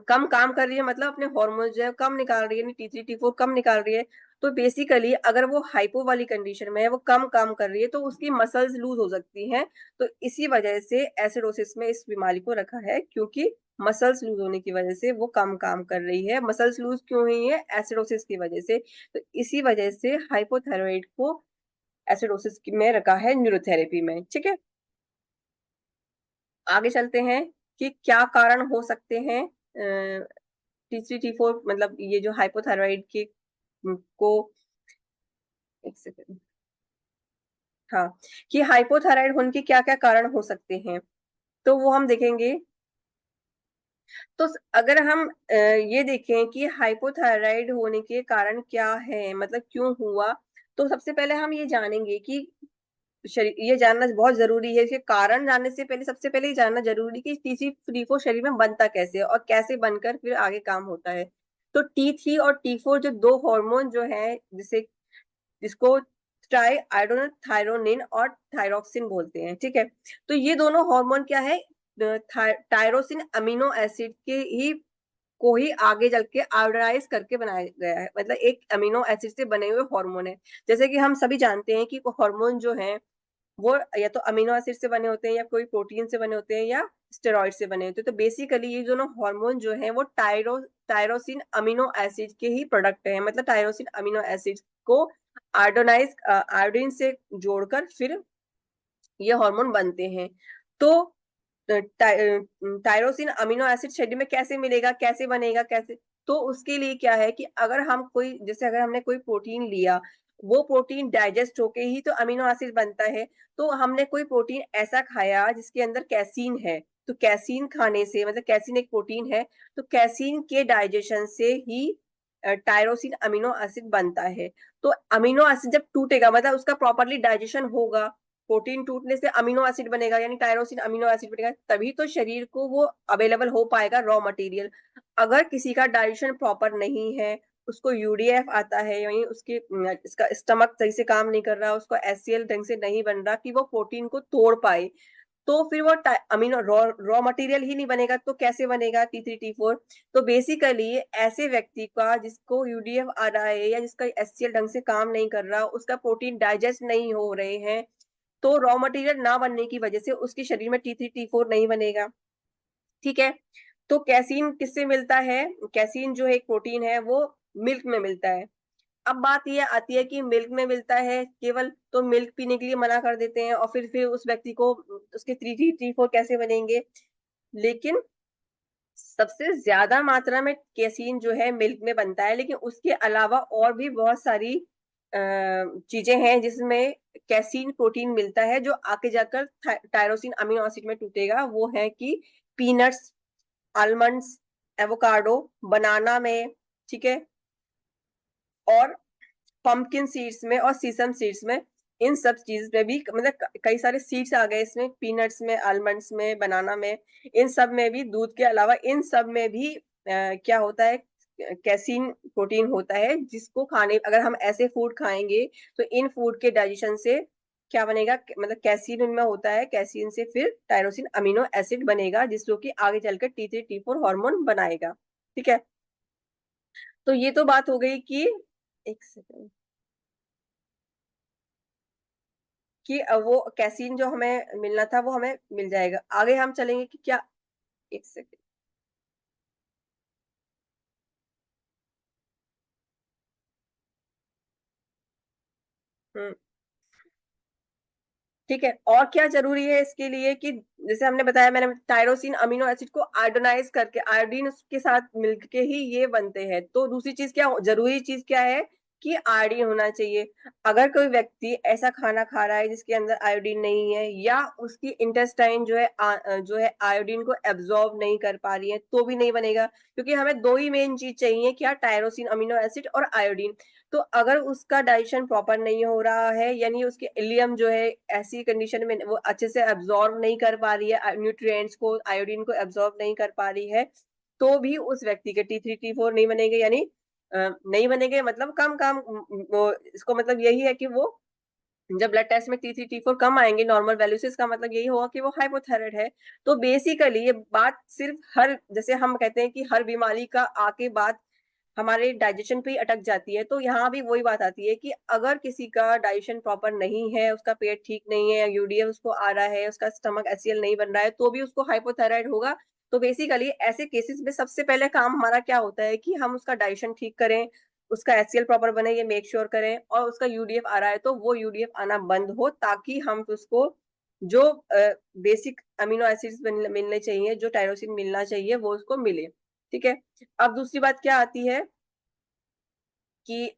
कम काम कर रही है, मतलब अपने हार्मोन जो है कम निकाल रही है, यानी T3 T4 कम निकाल रही है। तो बेसिकली अगर वो हाइपो वाली कंडीशन में है, वो कम काम कर रही है, तो उसकी मसल्स लूज हो सकती हैं। तो इसी वजह से एसिडोसिस में इस बीमारी को रखा है, क्योंकि मसल्स लूज होने की वजह से वो कम काम कर रही है। मसल्स लूज क्यों हुई है? एसिडोसिस की वजह से। तो इसी वजह से हाइपोथायराइड को एसिडोसिस में रखा है न्यूरोथेरेपी में। ठीक है, आगे चलते हैं कि क्या कारण हो सकते हैं T3 T4, मतलब ये जो हाइपोथायराइड के को, एक सेकंड, हाँ, कि हाइपोथायराइड होने के क्या क्या कारण हो सकते हैं, तो वो हम देखेंगे। तो अगर हम ये देखें कि हाइपोथायराइड होने के कारण क्या है, मतलब क्यों हुआ, तो सबसे पहले हम ये जानेंगे कि शरीर, ये जानना बहुत जरूरी है। इसके कारण जानने से पहले सबसे पहले ये जानना जरूरी कि T3 T4 शरीर में बनता कैसे है और कैसे बनकर फिर आगे काम होता है। तो T3 और T4 जो दो हार्मोन जो है, जिसको ट्राई आयोडोथायरोनिन और थायरोक्सिन बोलते हैं। ठीक है, तो ये दोनों हार्मोन क्या है, टायरोसिन अमीनो एसिड के ही को ही आगे चल के आयोडाइज करके बनाया गया है, मतलब एक अमीनो एसिड से बने हुए हार्मोन है। जैसे कि हम सभी जानते हैं कि हार्मोन जो है वो या तो अमीनो एसिड से बने होते हैं, या कोई प्रोटीन से बने होते हैं, या स्टेरॉइड से बने होते हैं। तो बेसिकली ये दोनों हार्मोन जो है वो टायरोसिन अमीनो एसिड के ही प्रोडक्ट है, मतलब टायरोसिन अमीनो एसिड को आयोडीन से जोड़कर फिर ये हार्मोन बनते हैं। तो टायरोसिन अमीनो एसिड शरीर में कैसे मिलेगा, कैसे बनेगा, कैसे? तो उसके लिए क्या है कि अगर हम कोई, जैसे अगर हमने कोई प्रोटीन लिया, वो प्रोटीन डाइजेस्ट होके ही तो अमीनो एसिड बनता है। तो हमने कोई प्रोटीन ऐसा खाया जिसके अंदर कैसीन है, तो कैसीन खाने से, मतलब कैसीन एक प्रोटीन है, तो कैसीन के डाइजेशन से ही टायरोसिन अमीनो एसिड बनता है। तो अमीनो एसिड जब टूटेगा, मतलब उसका प्रॉपरली डाइजेशन होगा, प्रोटीन टूटने से अमीनो एसिड बनेगा, यानी टायरोसिन अमीनो एसिड बनेगा, तभी तो शरीर को वो अवेलेबल हो पाएगा रॉ मटेरियल। अगर किसी का डाइजेशन प्रॉपर नहीं है, उसको यूडीएफ आता है, यानी इसका स्टमक सही से काम नहीं कर रहा, उसको एचसीएल ढंग से नहीं बन रहा कि वो प्रोटीन को तोड़ पाए, तो फिर वो अमीनो रॉ मटेरियल ही नहीं बनेगा, तो कैसे बनेगा T3 T4? तो बेसिकली ऐसे व्यक्ति का जिसको यूडीएफ आ रहा है, या जिसका एचसीएल ढंग से काम नहीं कर रहा, उसका प्रोटीन डाइजेस्ट नहीं हो रहे हैं, तो रॉ मटेरियल ना बनने की वजह से उसके शरीर में T3 T4 नहीं बनेगा। ठीक है, तो कैसीन किससे मिलता है? कैसीन जो है एक प्रोटीन है, वो मिल्क में मिलता है। अब बात ये आती है कि मिल्क में मिलता है केवल, तो मिल्क पीने के लिए मना कर देते हैं, और फिर उस व्यक्ति को उसके 3T4 कैसे बनेंगे। लेकिन सबसे ज्यादा मात्रा में कैसीन जो है मिल्क में बनता है, लेकिन उसके अलावा और भी बहुत सारी चीजें हैं जिसमें कैसीन प्रोटीन मिलता है, जो आगे जाकर टायरोसिन अमीनो एसिड में टूटेगा। वो है कि पीनट्स, आलमंड्स, एवोकाडो, बनाना में, ठीक है, और पंपकिन सीड्स में और सीसम सीड्स में। इन सब चीज में भी मतलब कई सारे सीड्स आ गए इसमें, पीनट्स में, आलमंड्स में, बनाना में। इन सब में भी, दूध के अलावा इन सब में भी क्या होता है, कैसीन प्रोटीन होता है, जिसको खाने, अगर हम ऐसे फूड खाएंगे तो इन फूड के डाइजेशन से क्या बनेगा, मतलब कैसीन उनमें होता है, कैसीन से फिर टायरोसिन अमीनो एसिड बनेगा, जिसको कि आगे चलकर T3T4 हार्मोन बनाएगा। ठीक है, तो ये तो बात हो गई कि, एक सेकंड, कि वो कैसीन जो हमें मिलना था वो हमें मिल जाएगा। आगे हम चलेंगे कि क्या, एक सेकंड, हम्म, ठीक है। और क्या जरूरी है इसके लिए कि, जैसे हमने बताया, मैंने टायरोसिन अमीनो एसिड को आयोडोनाइज करके, आयोडीन के साथ मिलके ही ये बनते हैं। तो दूसरी चीज क्या, जरूरी चीज क्या है कि आयोडीन होना चाहिए। अगर कोई व्यक्ति ऐसा खाना खा रहा है जिसके अंदर आयोडीन नहीं है, या उसकी इंटेस्टाइन जो है आयोडीन को एब्जॉर्ब नहीं कर पा रही है, तो भी नहीं बनेगा। क्योंकि हमें दो ही मेन चीज चाहिए, क्या, टायरोसिन अमीनो एसिड और आयोडीन। तो अगर उसका डाइजेशन प्रॉपर नहीं हो रहा है, यानी उसके इलियम जो है ऐसी कंडीशन में वो अच्छे से एब्जॉर्ब नहीं कर पा रही है न्यूट्रिएंट्स को, आयोडीन को एब्जॉर्ब नहीं कर पा रही है, तो भी उस व्यक्ति के T3T4 नहीं बनेंगे। यानी नहीं बनेंगे मतलब कम कम, इसको मतलब यही है कि वो, जब ब्लड टेस्ट में T3T4 कम आएंगे नॉर्मल वैल्यू से, इसका मतलब यही होगा कि वो हाइपोथायराइड है। तो बेसिकली ये बात सिर्फ, हर, जैसे हम कहते हैं कि हर बीमारी का आके बात हमारे डाइजेशन पे ही अटक जाती है, तो यहाँ भी वही बात आती है कि अगर किसी का डाइजेशन प्रॉपर नहीं है, उसका पेट ठीक नहीं है, यूडीएफ उसको आ रहा है, उसका स्टमक एचसीएल नहीं बन रहा है, तो भी उसको हाइपोथायराइड होगा। तो बेसिकली ऐसे केसेस में सबसे पहले काम हमारा क्या होता है कि हम उसका डाइजेशन ठीक करें, उसका एचसीएल प्रॉपर बने, ये मेक श्योर करें, और उसका यूडीएफ आ रहा है तो वो यूडीएफ आना बंद हो, ताकि हम उसको जो बेसिक अमीनो एसिड्स मिलने चाहिए, जो टायरोसिन मिलना चाहिए, वो उसको मिले। ठीक है, अब दूसरी बात क्या आती है कि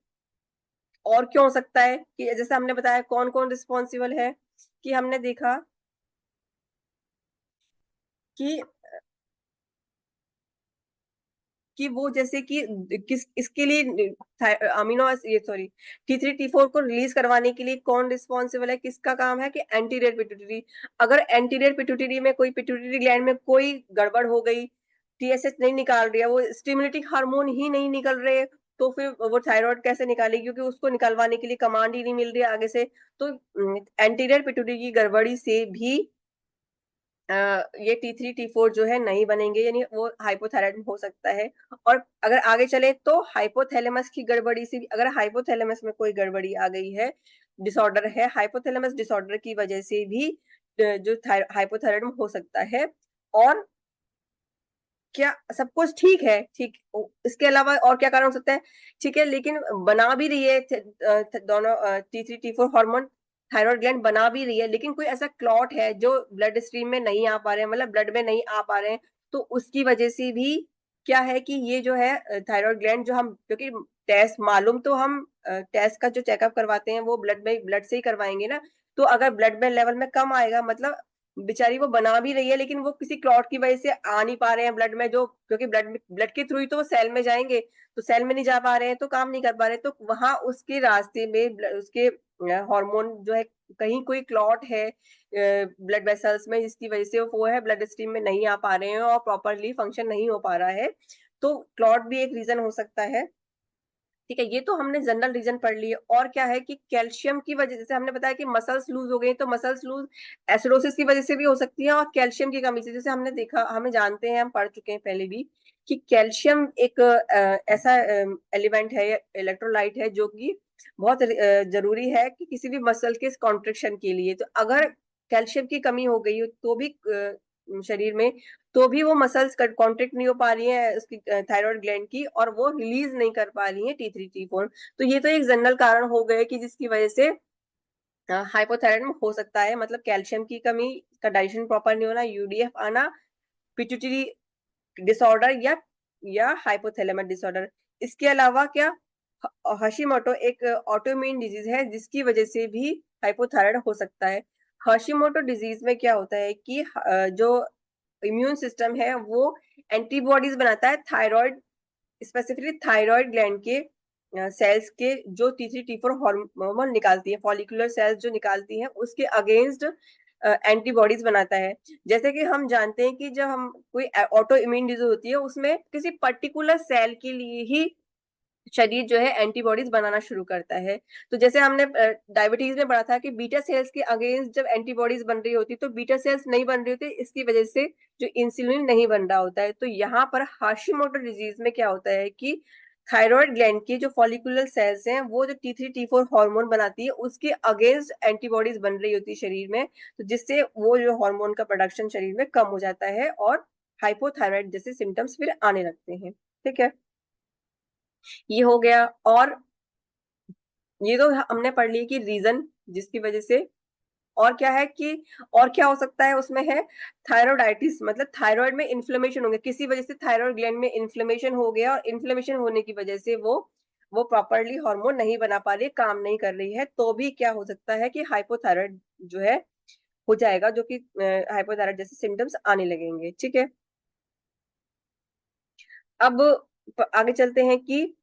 और क्यों हो सकता है, कि जैसे हमने बताया कौन कौन रिस्पॉन्सिबल है, कि हमने देखा कि वो जैसे कि किस इसके लिए अमीनो, ये सॉरी, T3T4 को रिलीज करवाने के लिए कौन रिस्पॉन्सिबल है, किसका काम है, कि एंटीरियर पिट्यूटरी। अगर एंटीरियर पिट्यूटरी में कोई, पिट्यूटरी ग्लैंड में कोई गड़बड़ हो गई, टीएसएच नहीं निकाल रही है, वो स्टिमुलेटिंग हार्मोन ही नहीं निकल रहे, तो फिर वो थायराइड कैसे निकालेगी, क्योंकि उसको निकलवाने के लिए कमांड ही नहीं मिल रही है आगे से। तो एंटीरियर पिट्यूटरी की गड़बड़ी से भी ये T3T4 जो है नहीं बनेंगे, यानी वो हाइपोथायराइड हो सकता है। और अगर आगे चले तो हाइपोथैलेमस की गड़बड़ी से भी, अगर हाइपोथैलेमस में कोई गड़बड़ी आ गई है, डिसऑर्डर है, हाइपोथैलेमस डिसऑर्डर की वजह से भी जो हाइपोथायराइड हो सकता है। और क्या सब कुछ ठीक है, ठीक, इसके अलावा और क्या कारण हो सकता है, ठीक है, लेकिन बना भी रही है दोनों T3T4 हार्मोन, थायराइड ग्लैंड बना भी रही है, लेकिन कोई ऐसा क्लॉट है जो ब्लड स्ट्रीम में नहीं आ पा रहे हैं, मतलब ब्लड में नहीं आ पा रहे हैं, तो उसकी वजह से भी क्या है कि ये जो है थायराइड ग्लैंड जो हम, क्योंकि टेस्ट मालूम तो हम टेस्ट का जो चेकअप करवाते हैं वो ब्लड से ही करवाएंगे ना। तो अगर ब्लड में लेवल में कम आएगा, मतलब बेचारी वो बना भी रही है, लेकिन वो किसी क्लॉट की वजह से आ नहीं पा रहे हैं ब्लड में, जो, क्योंकि ब्लड के थ्रू ही तो वो सेल में जाएंगे, तो सेल में नहीं जा पा रहे हैं तो काम नहीं कर पा रहे, तो वहां उसके रास्ते में उसके हार्मोन जो है, कहीं कोई क्लॉट है ब्लड वेसल्स में, जिसकी वजह से वो है ब्लड स्ट्रीम में नहीं आ पा रहे हैं और प्रॉपरली फंक्शन नहीं हो पा रहा है। तो क्लॉट भी एक रीजन हो सकता है। ठीक है, ये तो हमने जनरल रीजन पढ़ लिए। और क्या है कि कैल्शियम की वजह, जैसे हमने बताया कि मसल्स लूज हो गई, तो मसल्स लूज एसिडोसिस की वजह से भी हो सकती है, और कैल्शियम की कमी से, जैसे हमने देखा, हमें जानते हैं, हम पढ़ चुके हैं पहले भी, कि कैल्शियम एक ऐसा एलिमेंट है, इलेक्ट्रोलाइट है, जो कि बहुत जरूरी है कि किसी भी मसल के कॉन्ट्रेक्शन के लिए। तो अगर कैल्शियम की कमी हो गई तो भी शरीर में, तो भी वो मसल्स कॉन्ट्रैक्ट नहीं हो पा रही है उसकी थायराइड ग्लैंड की, और वो रिलीज नहीं कर पा रही है T3 T4। तो ये तो एक जनरल कारण हो गए कि जिसकी वजह से हाइपोथायराइड में हो सकता है, मतलब कैल्शियम की कमी का डाइजेशन प्रॉपर नहीं होना, यूडीएफ आना, पिट्यूटरी डिसऑर्डर या हाइपोथैलेमस डिसऑर्डर। इसके अलावा क्या, हशीमोटो एक ऑटोइम्यून डिजीज है जिसकी वजह से भी हाइपोथायराइड हो सकता है। हशीमोटो डिजीज में क्या होता है कि जो इम्यून सिस्टम है वो एंटीबॉडीज बनाता है थायराइड, स्पेसिफिकली थायराइड ग्लैंड के सेल्स के, जो T3 T4 हार्मोन निकालती है, फॉलिकुलर सेल्स जो निकालती हैं उसके अगेंस्ट एंटीबॉडीज बनाता है। जैसे कि हम जानते हैं कि जब हम कोई ऑटो इम्यून डिजीज होती है उसमें किसी पर्टिकुलर सेल के लिए ही शरीर जो है एंटीबॉडीज बनाना शुरू करता है। तो जैसे हमने डायबिटीज में पढ़ा था कि बीटा सेल्स के अगेंस्ट जब एंटीबॉडीज बन रही होती तो बीटा सेल्स नहीं बन रही होती, इसकी वजह से जो इंसुलिन नहीं बन रहा होता है। तो यहाँ पर हाशिमोटो डिजीज में क्या होता है कि थायराइड ग्लैंड की जो फॉलिकुलर सेल्स हैं वो जो T3 T4 हार्मोन बनाती है उसके अगेंस्ट एंटीबॉडीज बन रही होती है शरीर में, तो जिससे वो जो हार्मोन का प्रोडक्शन शरीर में कम हो जाता है और हाइपोथायराइड जैसे सिम्टम्स फिर आने लगते हैं। ठीक है, ये हो गया। और ये तो हमने पढ़ ली कि रीजन जिसकी वजह से, और क्या है कि और क्या हो सकता है उसमें है थायराइडाइटिस, मतलब थायराइड में इन्फ्लेमेशन हो गया, किसी वजह से थायराइड ग्लैंड में इन्फ्लेमेशन हो गया और इन्फ्लेमेशन होने की वजह से वो प्रॉपरली हार्मोन नहीं बना पा रही, काम नहीं कर रही है, तो भी क्या हो सकता है कि हाइपोथायराइड जो है हो जाएगा, जो कि हाइपोथायराइड जैसे सिम्टम्स आने लगेंगे। ठीक है, अब आगे चलते हैं कि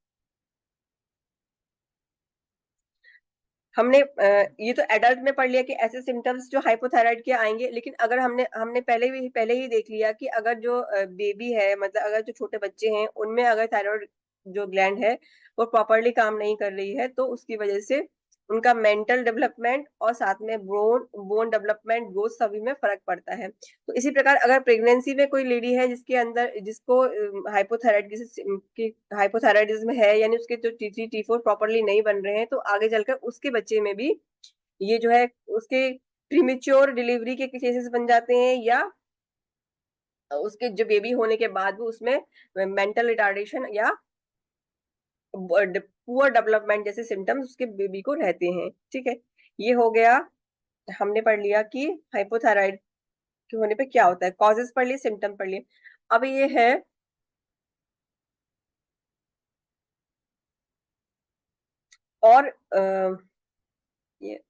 हमने ये तो एडल्ट में पढ़ लिया कि ऐसे सिम्टम्स जो हाइपोथायराइड के आएंगे, लेकिन अगर हमने हमने पहले ही देख लिया कि अगर जो बेबी है, मतलब अगर जो छोटे बच्चे हैं उनमें अगर थायराइड जो ग्लैंड है वो प्रॉपरली काम नहीं कर रही है तो उसकी वजह से उनका मेंटल डेवलपमेंट और साथ में बोन डेवलपमेंट, ग्रोथ सभी में फर्क पड़ता है। तो इसी प्रकार अगर प्रेगनेंसी में कोई लेडी है जिसके अंदर जिसको हाइपोथायराइडिज्म है, यानी उसके जो T3 T4 प्रॉपरली नहीं बन रहे हैं, तो आगे चलकर उसके बच्चे में भी ये जो है उसके प्रीमेच्योर डिलीवरी के केसेस बन जाते हैं, या उसके जो बेबी होने के बाद भी उसमें मेंटल रिटार्डेशन या पुअर डेवलपमेंट जैसे सिम्टम्स उसके बेबी को रहते हैं। ठीक है, ये हो गया, हमने पढ़ लिया कि हाइपोथायराइड के होने पे क्या होता है, कॉजेस पढ़ लिए, सिम्टम पढ़ लिए। अब ये है और ये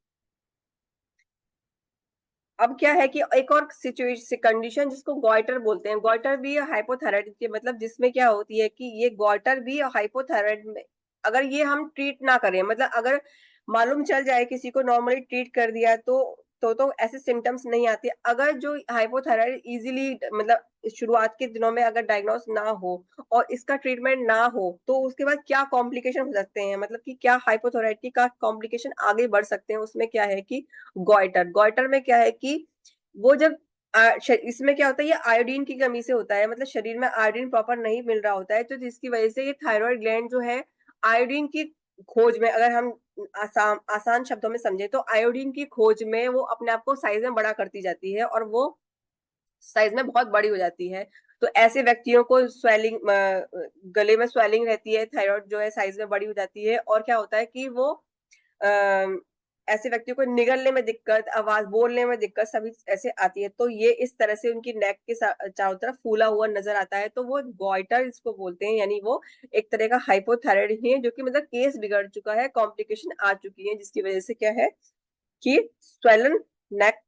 अब क्या है कि एक और सिचुएशन कंडीशन जिसको गॉइटर बोलते हैं, गॉइटर भी हाइपोथायराइड के, मतलब जिसमें क्या होती है कि ये गॉइटर भी हाइपोथायराइड में अगर ये हम ट्रीट ना करें, मतलब अगर मालूम चल जाए किसी को, नॉर्मली ट्रीट कर दिया तो ऐसे सिम्टम्स नहीं आते। अगर जो हाइपोथायराइड इजीली, मतलब शुरुआत के दिनों में अगर डायग्नोस ना हो और इसका ट्रीटमेंट ना हो तो उसके बाद क्या कॉम्प्लिकेशन हो सकते हैं, मतलब कि क्या हाइपोथायराइड की का कॉम्प्लिकेशन आगे बढ़ सकते हैं। उसमें क्या है कि गॉइटर में क्या है कि वो जब इसमें क्या होता है, ये आयोडीन की कमी से होता है, मतलब शरीर में आयोडीन प्रॉपर नहीं मिल रहा होता है, तो जिसकी वजह से ये थायराइड ग्लैंड जो है आयोडीन की खोज में, अगर हम आसान शब्दों में समझे तो आयोडीन की खोज में वो अपने आप को साइज में बड़ा करती जाती है और वो साइज में बहुत बड़ी हो जाती है। तो ऐसे व्यक्तियों को स्वेलिंग, गले में स्वेलिंग रहती है, थायराइड जो है साइज में बड़ी हो जाती है, और क्या होता है कि वो ऐसे व्यक्तियों को निगलने में दिक्कत, आवाज बोलने में दिक्कत सभी ऐसे आती है। तो ये इस तरह से उनकी नेक के चारों तरफ फूला हुआ नजर आता है, तो वो गॉइटर इसको बोलते हैं, यानी वो एक तरह का हाइपोथायराइड ही है, जो कि मतलब केस बिगड़ चुका है, कॉम्प्लिकेशन आ चुकी है, जिसकी वजह से क्या है कि स्वेलन नेक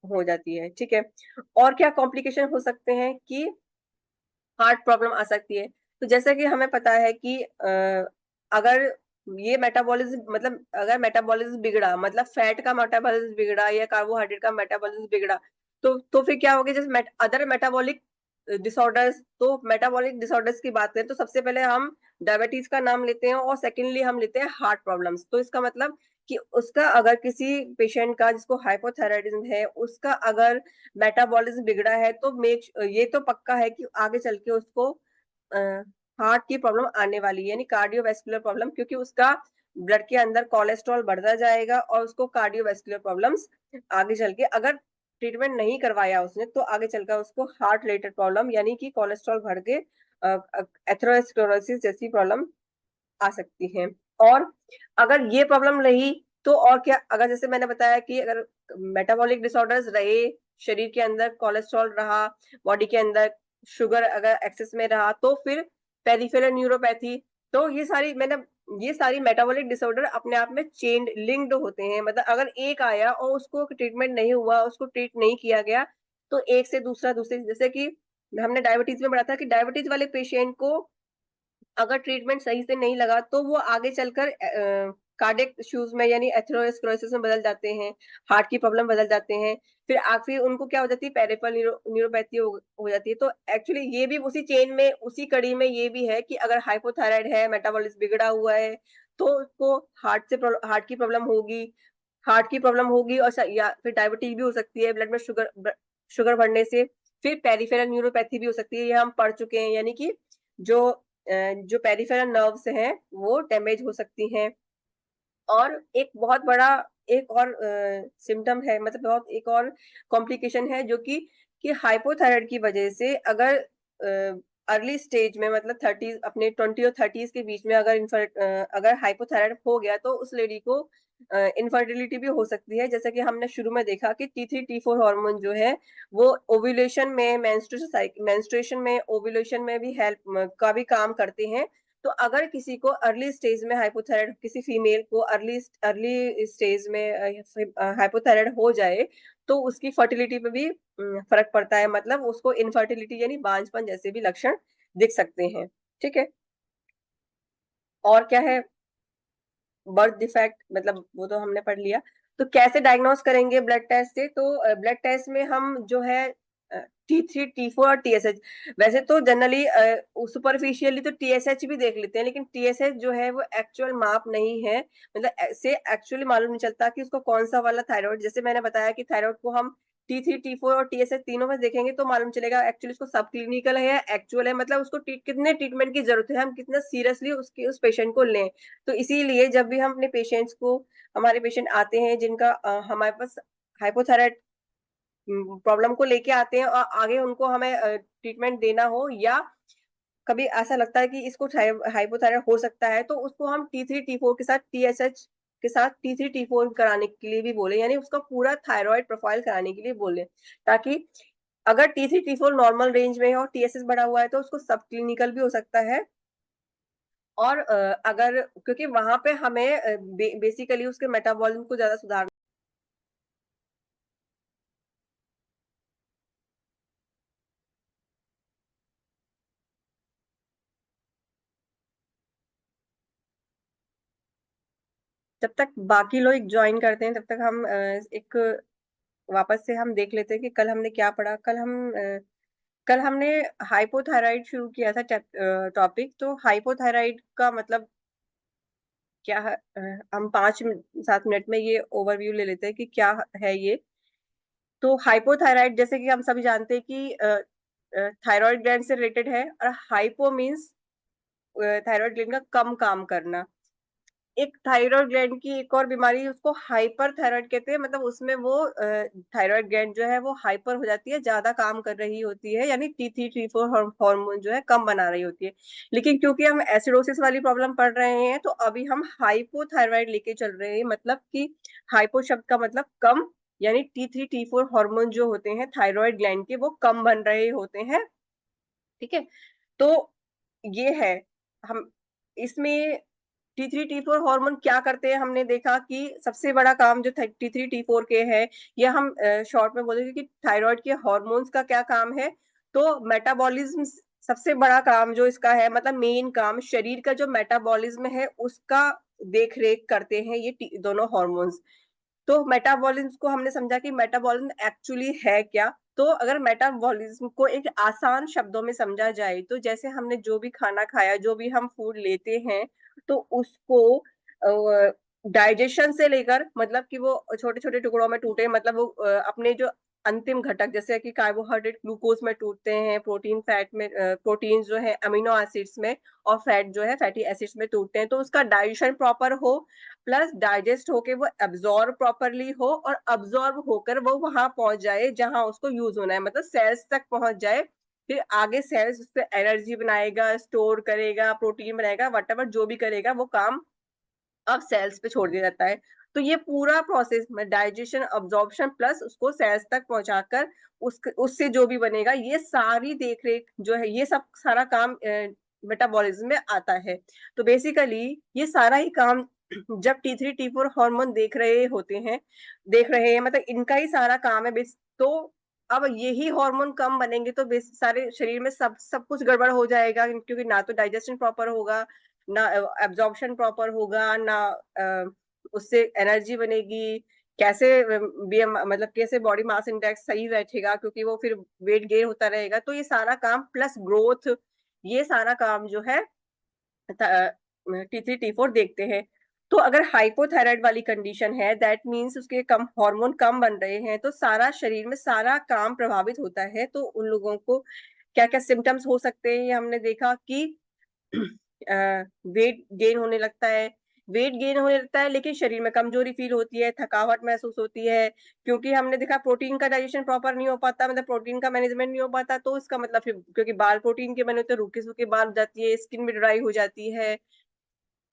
हो जाती है। ठीक है, और क्या कॉम्प्लिकेशन हो सकते हैं कि हार्ट प्रॉब्लम आ सकती है। तो जैसा कि हमें पता है कि अगर ये मेटाबॉलिज्म, मतलब अगर मेटाबॉलिज्म बिगड़ा, मतलब फैट का मेटाबॉलिज्म बिगड़ा या कार्बोहाइड्रेट का मेटाबॉलिज्म बिगड़ा, तो फिर क्या होगा, जैसे अदर मेटाबॉलिक डिसऑर्डर्स। तो मेटाबॉलिक डिसऑर्डर्स की बात करें तो सबसे पहले हम डायबिटीज का नाम लेते हैं और सेकेंडली हम लेते हैं हार्ट प्रॉब्लम्स। तो इसका मतलब कि उसका अगर किसी पेशेंट का जिसको हाइपोथायराइडिज्म है उसका अगर मेटाबॉलिज्म बिगड़ा है तो ये तो पक्का है कि आगे चल के उसको हार्ट की प्रॉब्लम आने वाली है, यानी कार्डियोवैस्कुलर प्रॉब्लम, क्योंकि उसका ब्लड के अंदर कोलेस्ट्रॉल बढ़ता जाएगा और उसको कार्डियोवैस्कुलर प्रॉब्लम्स आगे चल के अगर ट्रीटमेंट नहीं करवाया उसने तो आगे चलकर उसको हार्ट रिलेटेड प्रॉब्लम यानी कि कोलेस्ट्रॉल बढ़ के एथेरोस्क्लेरोसिस जैसी प्रॉब्लम आ सकती है। और अगर ये प्रॉब्लम रही तो और क्या, अगर जैसे मैंने बताया कि अगर मेटाबॉलिक डिसऑर्डर्स रहे, शरीर के अंदर कोलेस्ट्रॉल रहा, बॉडी के अंदर शुगर अगर एक्सेस में रहा, तो फिर पेरिफेरल न्यूरोपैथी। तो ये सारी मेटाबॉलिक डिसऑर्डर अपने आप में चेन लिंक्ड होते हैं। मतलब अगर एक आया और उसको ट्रीटमेंट नहीं हुआ, उसको ट्रीट नहीं किया गया, तो एक से दूसरा दूसरे, जैसे कि हमने डायबिटीज में पढ़ा था कि डायबिटीज वाले पेशेंट को अगर ट्रीटमेंट सही से नहीं लगा तो वो आगे चलकर कार्डियक इश्यूज में यानी एथेरोस्क्लेरोसिस में बदल जाते हैं, हार्ट की प्रॉब्लम बदल जाते हैं, फिर आखिर उनको क्या हो जाती है, पेरिफेरल न्यूरोपैथी हो जाती है। तो एक्चुअली ये भी उसी चेन में, उसी कड़ी में ये भी है कि अगर हाइपोथायराइड है, मेटाबॉलिज्म बिगड़ा हुआ है, तो उसको हार्ट की प्रॉब्लम होगी, और या फिर डायबिटीज भी हो सकती है, ब्लड में शुगर बढ़ने से, फिर पेरिफेरल न्यूरोपैथी भी हो सकती है। ये हम पढ़ चुके हैं, यानी कि जो जो पेरिफेरल नर्व्स हैं वो डैमेज हो सकती हैं। और एक और सिम्टम है, मतलब बहुत एक और कॉम्प्लिकेशन है, जो कि हाइपोथायराइड की वजह से अगर अर्ली स्टेज में, मतलब 30 अपने 20 और 30 के बीच में अगर हाइपोथायराइड हो गया तो उस लेडी को इनफर्टिलिटी भी हो सकती है। जैसा कि हमने शुरू में देखा कि T3 T4 हार्मोन जो है वो ओव्यूलेशन में, मेंस्ट्रुएशन में, ओव्यूलेशन में भी हेल्प का भी काम करते हैं। तो अगर किसी को अर्ली स्टेज में हाइपोथायराइड, किसी फीमेल को अर्ली स्टेज में हाइपोथायराइड हो जाए तो उसकी फर्टिलिटी पे भी फर्क पड़ता है। मतलब उसको इनफर्टिलिटी यानी बांझपन जैसे भी लक्षण दिख सकते हैं। ठीक है, और क्या है, बर्थ डिफेक्ट, मतलब वो तो हमने पढ़ लिया। तो कैसे डायग्नोस करेंगे ब्लड टेस्ट से, तो ब्लड टेस्ट में हम जो है T3 T4 और TSH, वैसे तो जनरली सुपरफिशियली तो TSH भी देख लेते हैं, लेकिन TSH जो है वो एक्चुअल माप नहीं है। मतलब ऐसे एक्चुअली मालूम नहीं चलता कि उसको कौन सा वाला थायराइड, जैसे मैंने बताया कि थायराइड को हम T3 T4 और TSH तीनों में देखेंगे तो मालूम चलेगा एक्चुअली उसको सब क्लिनिकल है या एक्चुअल है, मतलब उसको कितने ट्रीटमेंट की जरूरत है, हम कितना सीरियसली उस पेशेंट को लें। तो इसीलिए जब भी हम अपने पेशेंट्स को, हमारे पेशेंट आते हैं जिनका हमारे पास हाइपोथायराइड प्रॉब्लम को लेके आते हैं और आगे उनको हमें ट्रीटमेंट देना हो, या कभी ऐसा लगता है कि इसको हाइपोथायराइड हो सकता है, तो उसको हम T3 T4 के साथ TSH के साथ T3 T4 कराने के लिए भी बोले, यानी उसका पूरा थायराइड प्रोफाइल कराने के लिए बोले, ताकि अगर T3 T4 नॉर्मल रेंज में है और TSH बढ़ा हुआ है तो उसको सब क्लिनिकल भी हो सकता है। और अगर, क्योंकि वहां पे हमें बेसिकली उसके मेटाबॉलिज्म को ज्यादा सुधार, जब तक बाकी लोग ज्वाइन करते हैं तब तक हम एक वापस से हम देख लेते हैं कि कल हमने क्या पढ़ा। कल हमने हाइपोथायराइड शुरू किया था टॉपिक। तो हाइपोथायराइड का मतलब क्या है, हम 5-7 मिनट में ये ओवरव्यू ले लेते हैं कि क्या है ये। तो हाइपोथायराइड, जैसे कि हम सभी जानते हैं कि थायराइड ग्लैंड से रिलेटेड है, और हाइपो मीन्स थायराइड ग्लैंड का कम काम करना। एक थायराइड ग्लैंड की एक और बीमारी, उसको हाइपर थायराइड कहते हैं, मतलब उसमें वो थायराइड ग्लैंड जो है वो हाइपर हो जाती है, ज्यादा काम कर रही होती है, यानी T3 T4 हार्मोन जो है कम बना रही होती है। लेकिन क्योंकि हम एसिडोसिस वाली प्रॉब्लम पढ़ रहे हैं तो अभी हम हाइपोथायराइड लेके चल रहे हैं। मतलब कि हाइपो शब्द का मतलब कम, यानी T3 T4 हार्मोन जो होते हैं थायराइड ग्लैंड के वो कम बन रहे होते हैं। ठीक है, तो ये है, हम इसमें T3 T4 हार्मोन क्या करते हैं, हमने देखा कि सबसे बड़ा काम जो T3 T4 के है, ये हम शॉर्ट में बोलेंगे कि थायराइड के हार्मोन्स का क्या काम है। तो मेटाबॉलिज्म सबसे बड़ा काम जो इसका है, मतलब मेन काम, शरीर का जो मेटाबॉलिज्म है उसका देख रेख करते हैं ये दोनों हार्मोन्स। तो मेटाबॉलिज्म को हमने समझा कि मेटाबॉलिज्म एक्चुअली है क्या। तो अगर मेटाबॉलिज्म को एक आसान शब्दों में समझा जाए तो जैसे हमने जो भी खाना खाया, जो भी हम फूड लेते हैं, तो उसको डाइजेशन से लेकर, मतलब कि वो छोटे छोटे टुकड़ों में टूटे, मतलब वो अपने जो अंतिम घटक जैसे कि कार्बोहाइड्रेट ग्लूकोज में टूटते हैं, प्रोटीन फैट में, प्रोटीन जो है अमीनो एसिड्स में, और फैट जो है फैटी एसिड्स में टूटते हैं। तो उसका डाइजेशन प्रॉपर हो, प्लस डाइजेस्ट होके वो एब्जॉर्ब प्रॉपरली हो, और अब्जॉर्ब होकर वो वहां पहुंच जाए जहां उसको यूज होना है, मतलब सेल्स तक पहुंच जाए। फिर आगे सेल्स उससे एनर्जी बनाएगा, स्टोर करेगा, प्रोटीन बनाएगा, वट जो भी करेगा वो काम अब सेल्स पे छोड़ दिया जाता है। तो ये पूरा प्रोसेस में डाइजेशन, अब्जॉर्प्शन प्लस उसको सेल्स तक पहुंचाकर उससे जो भी बनेगा, ये सारी देखरेख जो है, ये सब सारा काम मेटाबॉलिज्म में आता है। तो बेसिकली ये सारा ही काम जब T3 T4 हार्मोन देख रहे हैं मतलब इनका ही सारा काम है। तो अब यही हार्मोन कम बनेंगे तो सारे शरीर में सब कुछ गड़बड़ हो जाएगा, क्योंकि ना तो डाइजेशन प्रॉपर होगा, ना एब्जॉर्प्शन प्रॉपर होगा, ना उससे एनर्जी बनेगी, कैसे मतलब कैसे बॉडी मास इंडेक्स सही बैठेगा, क्योंकि वो फिर वेट गेन होता रहेगा। तो ये सारा काम प्लस ग्रोथ, ये सारा काम जो है T3 T4 देखते हैं। तो अगर हाइपोथायराइड वाली कंडीशन है, दैट मीन्स उसके कम हार्मोन कम बन रहे हैं, तो सारा शरीर में सारा काम प्रभावित होता है। तो उन लोगों को क्या क्या सिम्टम्स हो सकते हैं, ये हमने देखा कि वेट गेन होने लगता है, लेकिन शरीर में कमजोरी फील होती है, थकावट महसूस होती है, क्योंकि हमने देखा प्रोटीन का डाइजेशन प्रॉपर नहीं हो पाता, मतलब प्रोटीन का मैनेजमेंट नहीं हो पाता। तो इसका मतलब फिर क्योंकि बाल प्रोटीन के बने होते, रूखे सूखे बाल हो जाती है, स्किन भी ड्राई हो जाती है,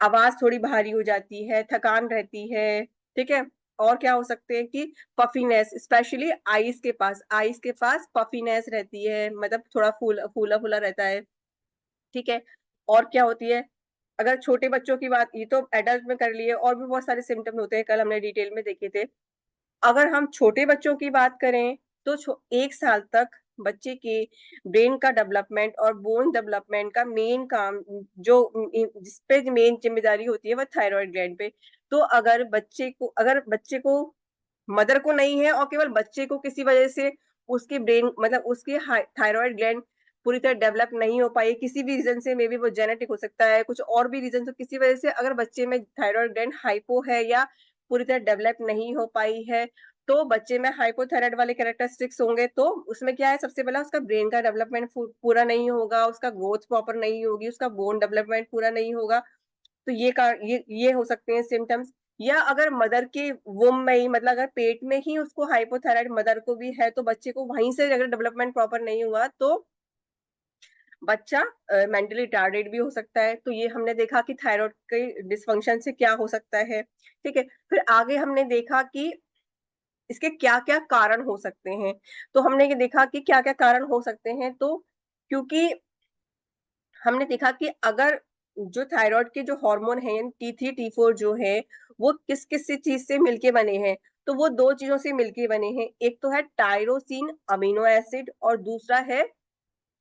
आवाज थोड़ी भारी हो जाती है, थकान रहती है। ठीक है। और क्या हो सकते हैं कि पफीनेस, स्पेशली आईज के पास पफीनेस रहती है, मतलब थोड़ा फूला फूला रहता है। ठीक है। और क्या होती है, अगर छोटे बच्चों की बात, ये तो एडल्ट में कर लिए, और भी बहुत सारे सिम्टम होते हैं, कल हमने डिटेल में देखे थे। अगर हम छोटे बच्चों की बात करें तो 1 साल तक बच्चे के ब्रेन का डेवलपमेंट और बोन डेवलपमेंट का मेन काम, जो जिसपे मेन जिम्मेदारी होती है, वह थायराइड ग्लैंड पे। तो अगर बच्चे को मदर को नहीं है, और केवल बच्चे को किसी वजह से उसकी ब्रेन मतलब उसकी थायराइड ग्लैंड पूरी तरह डेवलप नहीं हो पाई, किसी भी रीजन से, मे बी वो जेनेटिक हो सकता है, कुछ और भी रीजन, तो किसी वजह से अगर बच्चे में थायराइड ग्लैंड हाइपो है या पूरी तरह डेवलप नहीं हो पाई है, तो बच्चे में हाइपोथायराइड वाले कैरेक्टरिस्टिक्स होंगे। तो उसमें क्या है, सबसे पहला उसका ब्रेन का डेवलपमेंट पूरा नहीं होगा, उसका ग्रोथ प्रॉपर नहीं होगी, उसका बोन डेवलपमेंट पूरा नहीं होगा। तो ये हो सकते हैं सिम्टम्स। या अगर मदर के वुम में ही, मतलब अगर पेट में ही उसको हाइपोथायराइड मदर को भी है, तो बच्चे को वहीं से अगर डेवलपमेंट प्रॉपर नहीं हुआ, तो बच्चा मेंटली रिटार्डेड भी हो सकता है। तो ये हमने देखा कि थायराइड के डिसफंक्शन से क्या हो सकता है। ठीक है। फिर आगे हमने देखा कि इसके क्या क्या कारण हो सकते हैं। तो हमने ये देखा कि क्या क्या कारण हो सकते हैं। तो क्योंकि हमने देखा कि अगर जो थायराइड के जो हार्मोन है, यानी T3 T4 जो है, वो किस किस चीज से मिलके बने हैं, तो वो 2 चीजों से मिलके बने हैं। एक तो है टायरोसिन अमीनो एसिड, और दूसरा है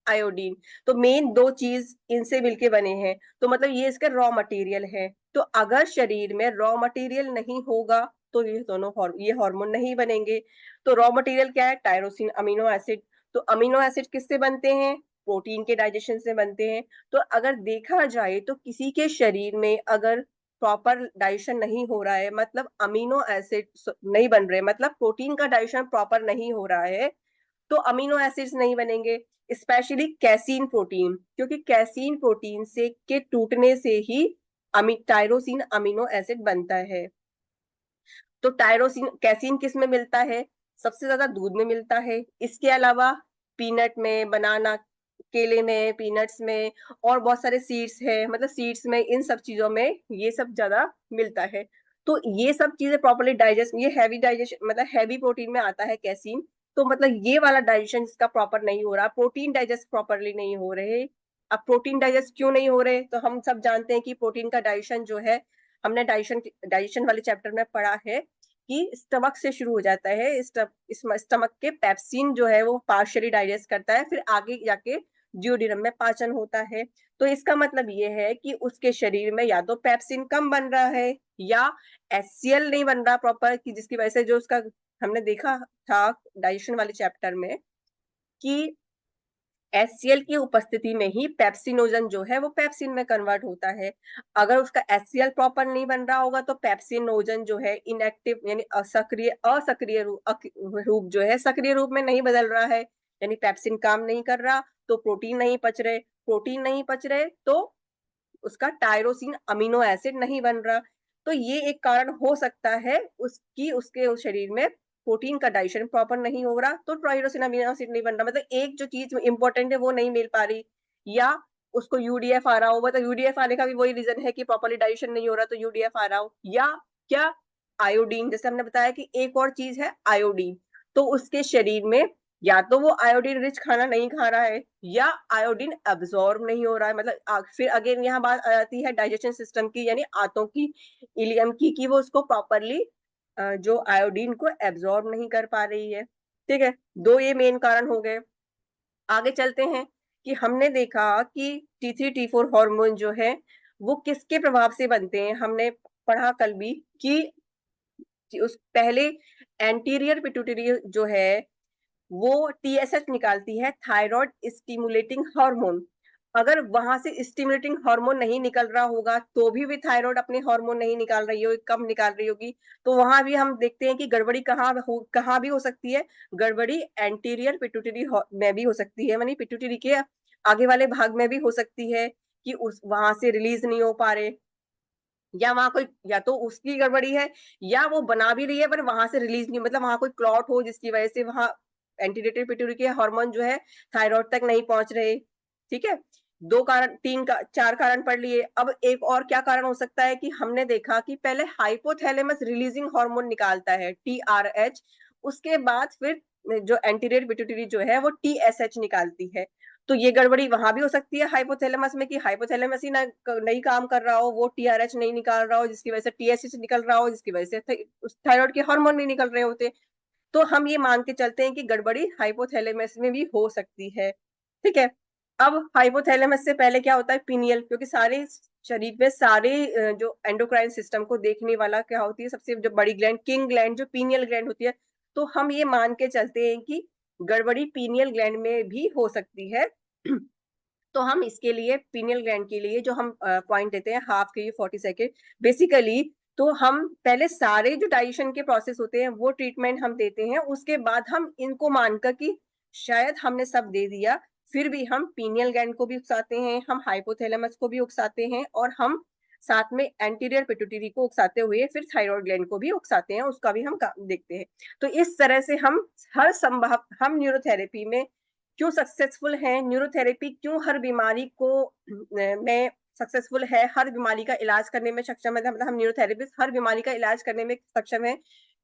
आयोडीन। तो मेन 2 चीज इनसे मिलके बने हैं, तो मतलब ये इसका रॉ मटेरियल है। तो अगर शरीर में रॉ मटेरियल नहीं होगा, तो ये हार्मोन नहीं बनेंगे। तो रॉ मटेरियल क्या है, टायरोसिन अमीनो एसिड। तो अमीनो एसिड किससे बनते हैं, प्रोटीन के डाइजेशन से बनते हैं। तो अगर देखा जाए तो किसी के शरीर में अगर प्रॉपर डाइजेशन नहीं हो रहा है, मतलब अमीनो एसिड नहीं बन रहे, मतलब प्रोटीन का डाइजेशन प्रॉपर नहीं हो रहा है, तो अमीनो एसिड्स नहीं बनेंगे। स्पेशली कैसीन प्रोटीन, क्योंकि कैसीन प्रोटीन से के टूटने से ही टायरोसिन अमीनो एसिड बनता है। तो टायरोसिन कैसीन किस में मिलता है, सबसे ज्यादा दूध में मिलता है। इसके अलावा पीनट में, बनाना, केले में, पीनट्स में, और बहुत सारे सीड्स है, मतलब सीड्स में, इन सब चीजों में ये सब ज्यादा मिलता है। तो ये सब चीजें प्रॉपरली डाइजेस्ट, ये हैवी डाइजेशन, मतलब हैवी प्रोटीन में आता है कैसीन। तो मतलब ये वाला डाइजेशन इसका प्रॉपर नहीं हो रहा, प्रोटीन डाइजेस्ट प्रॉपरली नहीं हो रहे। अब प्रोटीन डाइजेस्ट क्यों नहीं हो रहे, तो हम सब जानते हैं कि प्रोटीन का डाइजेशन जो है, हमने डाइजेशन वाले चैप्टर में पढ़ा है कि स्टमक से शुरू हो जाता है। स्टमक के पेप्सिन जो है वो पार्शियली डाइजेस्ट करता है, फिर आगे जाके ड्यूोडेनम में पाचन होता है। तो इसका मतलब ये है कि उसके शरीर में या तो पेप्सिन कम बन रहा है, या HCl नहीं बन रहा प्रॉपर, कि जिसकी वजह से जो उसका, हमने देखा था डाइजेशन वाले चैप्टर में कि HCl की उपस्थिति में ही पेप्सिनोजन जो है वो पेप्सिन में कन्वर्ट होता है। अगर उसका HCl प्रॉपर नहीं बन रहा होगा तो पेप्सिनोजन जो है इनएक्टिव यानी असक्रिय रूप जो है सक्रिय रूप में नहीं बदल रहा है, यानी पेप्सिन काम नहीं कर रहा, तो प्रोटीन नहीं पच रहे तो उसका टायरोसिन अमीनो एसिड नहीं बन रहा। तो ये एक कारण हो सकता है उसके शरीर में प्रोटीन का डाइजेशन प्रॉपर नहीं हो रहा, तो टायरोसिन अमीनो एसिड नहीं बन रहा, मतलब एक जो चीज इंपॉर्टेंट है वो नहीं मिल पा रही, या उसको यूडीएफ आ रहा हो, मतलब यूडीएफ आने का भी वही रीजन है कि प्रॉपरली डाइजेशन नहीं हो रहा तो यूडीएफ आ रहा हो, या क्या आयोडीन, जैसे हमने बताया कि एक और चीज है आयोडीन, तो उसके शरीर में या तो वो आयोडीन रिच खाना नहीं खा रहा है या आयोडीन एब्जॉर्ब नहीं हो रहा है, मतलब फिर अगेन यहाँ बात आ जाती है डाइजेशन सिस्टम की, यानी आंतों की, इलियम की, कि वो उसको प्रॉपरली जो आयोडीन को एब्जॉर्ब नहीं कर पा रही है। ठीक है, दो ये मेन कारण हो गए। आगे चलते हैं कि हमने देखा कि T3 T4 हार्मोन जो है वो किसके प्रभाव से बनते हैं। हमने पढ़ा कल भी कि उस पहले एंटीरियर पिट्यूटरी जो है वो TSH निकालती है, थायराइड स्टिमुलेटिंग हार्मोन। अगर वहां से स्टिमुलेटिंग हार्मोन नहीं निकल रहा होगा तो भी थायराइड अपने हार्मोन नहीं निकाल रही होगी, कम निकाल रही होगी, तो वहां भी हम देखते हैं कि गड़बड़ी कहाँ भी हो सकती है। गड़बड़ी एंटीरियर पिट्यूटरी में भी हो सकती है, यानी पिट्यूटरी के आगे वाले भाग में भी हो सकती है कि उस वहां से रिलीज नहीं हो पा रहे, या वहां कोई, या तो उसकी गड़बड़ी है या वो बना भी रही है पर वहां से रिलीज नहीं, मतलब वहां कोई क्लॉट हो जिसकी वजह से वहां एंटीडेटर पिट्यूटरी के हार्मोन जो है थायराइड तक नहीं पहुंच रहे। ठीक है, दो कारण, चार कारण पढ़ लिए। अब एक और क्या कारण हो सकता है कि हमने देखा कि पहले हाइपोथैलेमस रिलीजिंग हार्मोन निकालता है TRH, उसके बाद फिर जो एंटीरियर पिट्यूटरी जो है वो TSH निकालती है। तो ये गड़बड़ी वहां भी हो सकती है हाइपोथैलेमस में कि हाइपोथैलेमस ही नहीं काम कर रहा हो, वो TRH नहीं निकाल रहा हो जिसकी वजह से TSH निकल रहा हो, जिसकी वजह से थायराइड के हार्मोन नहीं निकल रहे होते। तो हम ये मान के चलते हैं कि गड़बड़ी हाइपोथैलेमस में भी हो सकती है। ठीक है, अब हाइपोथैलेमस से पहले क्या होता है, पीनियल, क्योंकि सारे शरीर में सारे जो एंडोक्राइन सिस्टम को देखने वाला क्या होती है, सबसे जो बड़ी ग्लैंड, किंग ग्लैंड, जो पीनियल ग्लैंड होती है, तो हम ये मान के चलते हैं कि गड़बड़ी पीनियल ग्लैंड में भी हो सकती है। तो हम इसके लिए पीनियल ग्लैंड के लिए जो हम पॉइंट देते हैं हाफ के 40 सेकेंड बेसिकली, तो हम पहले सारे जो डाइजेशन के प्रोसेस होते हैं वो ट्रीटमेंट हम देते हैं, उसके बाद हम इनको मानकर कि शायद हमने सब दे दिया, फिर भी हम पीनियल ग्लैंड को भी उकसाते हैं, हम हाइपोथैलेमस को भी उकसाते हैं, और हम साथ में एंटीरियर पिट्यूटरी को उकसाते हुए फिर थायराइड ग्लैंड को भी उकसाते हैं, उसका भी हम देखते हैं। तो इस तरह से हम हर संभव, हम न्यूरोथेरेपी में क्यों सक्सेसफुल है, न्यूरोथेरेपी क्यों हर बीमारी को में सक्सेसफुल है, हर बीमारी का इलाज करने में सक्षम है, मतलब हम न्यूरोथेरेपिस्ट हर बीमारी का इलाज करने में सक्षम है,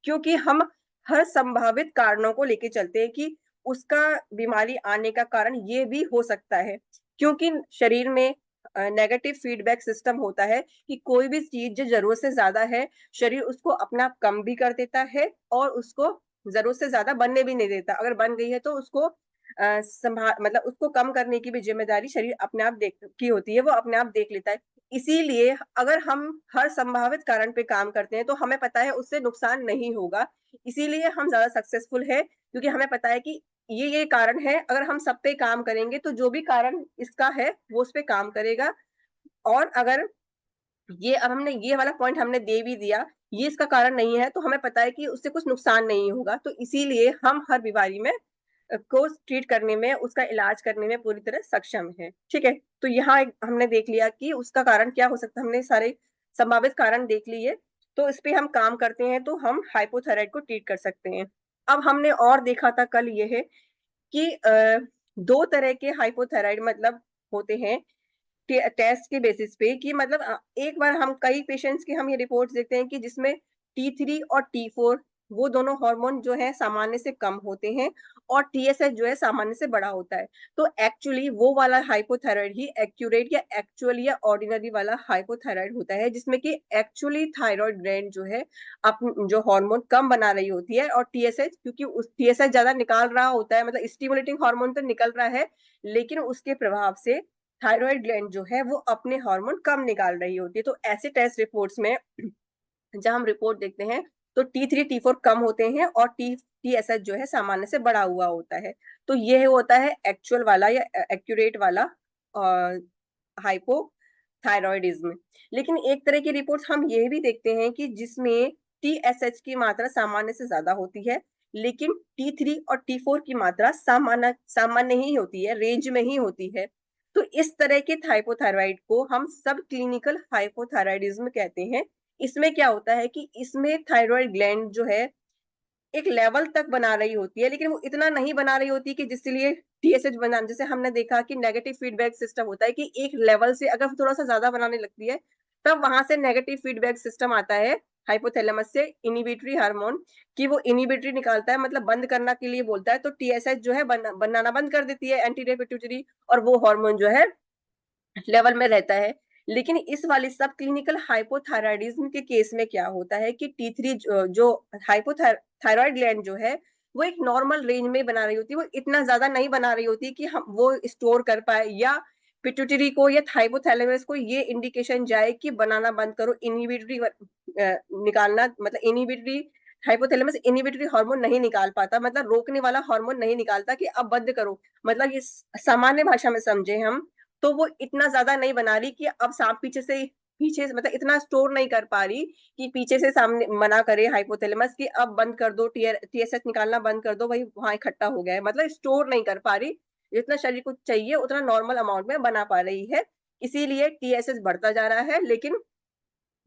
क्योंकि हम हर संभावित कारणों को लेके चलते हैं कि उसका बीमारी आने का कारण ये भी हो सकता है, क्योंकि शरीर में नेगेटिव फीडबैक सिस्टम होता है कि कोई भी चीज जो जरूरत से ज्यादा है शरीर उसको अपना कम भी कर देता है और उसको जरूरत से ज्यादा बनने भी नहीं देता, अगर बन गई है तो उसको संभाल, मतलब उसको कम करने की भी जिम्मेदारी शरीर अपने आप देख की होती है, वो अपने आप देख लेता है। इसीलिए अगर हम हर संभावित कारण पे काम करते हैं तो हमें पता है उससे नुकसान नहीं होगा, इसीलिए हम ज्यादा सक्सेसफुल है, क्योंकि हमें पता है कि ये कारण है, अगर हम सब पे काम करेंगे तो जो भी कारण इसका है वो उस पे काम करेगा। और अगर ये, अब हमने ये वाला पॉइंट हमने दे भी दिया, ये इसका कारण नहीं है, तो हमें पता है कि उससे कुछ नुकसान नहीं होगा, तो इसीलिए हम हर बीमारी में को ट्रीट करने में, उसका इलाज करने में पूरी तरह सक्षम है। ठीक है, तो यहाँ हमने देख लिया कि उसका कारण क्या हो सकता है, हमने सारे संभावित कारण देख लिए, तो इस पे हम काम करते हैं तो हम हाइपोथायराइड को ट्रीट कर सकते हैं। अब हमने और देखा था कल ये है कि दो तरह के हाइपोथायराइड मतलब होते हैं टेस्ट के बेसिस पे, कि मतलब एक बार हम कई पेशेंट्स की हम ये रिपोर्ट्स देखते हैं कि जिसमें T3 और T4 वो दोनों हार्मोन जो है सामान्य से कम होते हैं और TSH जो है सामान्य से बड़ा होता है। तो एक्चुअली वो वाला हाइपोथायराइड ही एक्यूरेट या एक्चुअल या ऑर्डिनरी वाला हाइपोथायराइड होता है, जिसमें कि एक्चुअली थायराइड ग्लैंड जो है अपने जो हार्मोन कम बना रही होती है, और TSH क्योंकि उस TSH ज्यादा निकाल रहा होता है, मतलब स्टिमुलेटिंग हार्मोन तो निकल रहा है लेकिन उसके प्रभाव से थायराइड ग्लैंड जो है वो अपने हार्मोन कम निकाल रही होती है। तो ऐसे टेस्ट रिपोर्ट्स में जब हम रिपोर्ट देखते हैं तो T3 T4 कम होते हैं और TSH जो है सामान्य से बढ़ा हुआ होता है। तो यह होता है एक्चुअल वाला या एक्यूरेट वाला हाइपोथायरॉयडिज्म। लेकिन एक तरह की रिपोर्ट्स हम ये भी देखते हैं कि जिसमें TSH की मात्रा सामान्य से ज्यादा होती है, लेकिन T3 और T4 की मात्रा सामान्य ही होती है, रेंज में ही होती है। तो इस तरह के हाइपोथायराइड को हम सब क्लिनिकल हाइपोथायराइडिज्म कहते हैं। इसमें क्या होता है कि इसमें थायराइड ग्लैंड जो है एक लेवल तक बना रही होती है, लेकिन वो इतना नहीं बना रही होती कि जिसके लिए TSH बना, जैसे हमने देखा कि नेगेटिव फीडबैक सिस्टम होता है कि एक लेवल से अगर थोड़ा सा ज्यादा बनाने लगती है तब वहां से नेगेटिव फीडबैक सिस्टम आता है हाइपोथैलेमस से इनिबिटरी हार्मोन कि वो इनिबिटरी निकालता है, मतलब बंद करना के लिए बोलता है। तो TSH जो है बनाना बंद कर देती है एंटीरियर पिट्यूटरी, और वो हार्मोन जो है लेवल में रहता है। लेकिन इस वाली सब क्लिनिकल हाइपोथायराइडिज्म के केस में क्या होता है कि T3 जो हाइपोथायरॉयड ग्लैंड जो है वो एक नॉर्मल रेंज में बना रही होती है, वो इतना ज्यादा नहीं बना रही होती कि हम वो स्टोर कर पाए या पिट्यूटरी को या हाइपोथैलेमस को ये इंडिकेशन जाए कि बनाना बंद करो, इनहिबिटरी निकालना, मतलब इनहिबिटरी हाइपोथैलेमस इनहिबिटरी हार्मोन नहीं निकाल पाता, मतलब रोकने वाला हार्मोन नहीं निकालता कि अब बंद करो। मतलब ये सामान्य भाषा में समझे हम तो वो इतना ज्यादा नहीं बना रही कि अब सांप पीछे से मतलब इतना स्टोर नहीं कर पा रही कि पीछे से सामने मना करे हाइपोथैलेमस कि अब बंद कर दो, TSH निकालना बंद कर दो, भाई वहां इकट्ठा हो गया है, मतलब स्टोर नहीं कर पा रही, जितना शरीर को चाहिए उतना नॉर्मल अमाउंट में बना पा रही है। इसीलिए TSH बढ़ता जा रहा है, लेकिन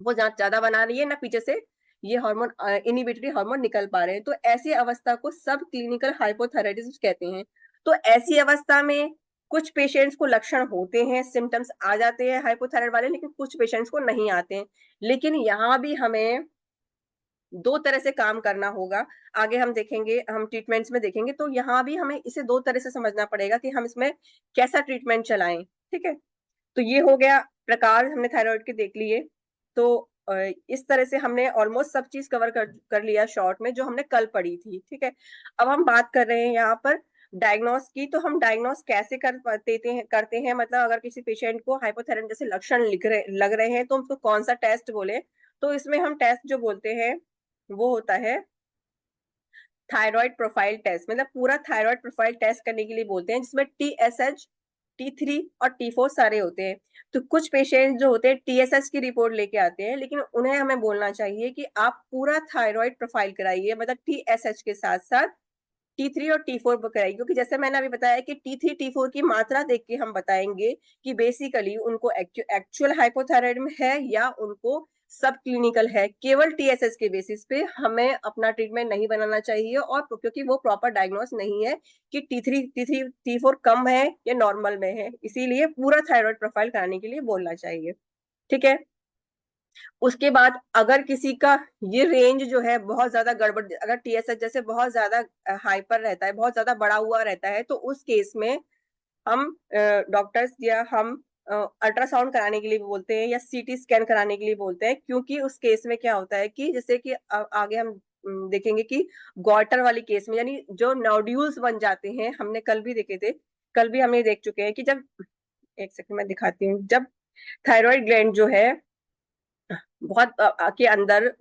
वो ज्यादा बना रही है ना पीछे से ये हार्मोन इनहिबिटरी हार्मोन निकल पा रहे हैं। तो ऐसी अवस्था को सब क्लिनिकल हाइपोथायराइडिज्म कहते हैं। तो ऐसी अवस्था में कुछ पेशेंट्स को लक्षण होते हैं, सिम्टम्स आ जाते हैं हाइपोथायराइड वाले, लेकिन कुछ पेशेंट्स को नहीं आते हैं। लेकिन यहाँ भी हमें दो तरह से काम करना होगा, आगे हम देखेंगे, हम ट्रीटमेंट्स में देखेंगे। तो यहाँ भी हमें इसे दो तरह से समझना पड़ेगा कि हम इसमें कैसा ट्रीटमेंट चलाएं। ठीक है, तो ये हो गया प्रकार हमने थायराइड के देख लिए। तो इस तरह से हमने ऑलमोस्ट सब चीज कवर कर लिया शॉर्ट में जो हमने कल पढ़ी थी। ठीक है, अब हम बात कर रहे हैं यहाँ पर डायग्नोस की। तो हम डायग्नोस कैसे करते हैं, मतलब अगर किसी पेशेंट को हाइपोथायराइड जैसे लक्षण लग रहे हैं तो उसको कौन सा टेस्ट बोले। तो इसमें हम टेस्ट जो बोलते हैं वो होता है थायराइड प्रोफाइल टेस्ट, मतलब पूरा थायराइड प्रोफाइल टेस्ट करने के लिए बोलते हैं, जिसमें TSH, T3 और T4 सारे होते हैं। तो कुछ पेशेंट जो होते हैं TSH की रिपोर्ट लेके आते हैं, लेकिन उन्हें हमें बोलना चाहिए कि आप पूरा थायराइड प्रोफाइल कराइए, मतलब TSH के साथ साथ T3 और T4 पर कराइए, क्योंकि जैसे मैंने अभी बताया कि T3 T4 की मात्रा देख के हम बताएंगे कि बेसिकली उनको एक्चुअल हाइपोथायराइड है या उनको सब क्लिनिकल है। केवल TSH के बेसिस पे हमें अपना ट्रीटमेंट नहीं बनाना चाहिए, और क्योंकि वो प्रॉपर डायग्नोस नहीं है कि T4 कम है या नॉर्मल में है, इसीलिए पूरा थायराइड प्रोफाइल कराने के लिए बोलना चाहिए। ठीक है, उसके बाद अगर किसी का ये रेंज जो है बहुत ज्यादा गड़बड़, अगर TSH जैसे बहुत ज्यादा हाइपर रहता है, बहुत ज्यादा बढ़ा हुआ रहता है, तो उस केस में हम डॉक्टर्स या हम अल्ट्रासाउंड कराने के लिए बोलते हैं या CT स्कैन कराने के लिए बोलते हैं। क्योंकि उस केस में क्या होता है कि जैसे कि आगे हम देखेंगे कि गॉइटर वाली केस में, यानी जो नोड्यूल्स बन जाते हैं, हमने कल भी देखे थे, कल भी हमने देख चुके हैं कि जब, एक सेकंड मैं दिखाती हूँ, जब थायराइड ग्लैंड जो है बहुत के अंदर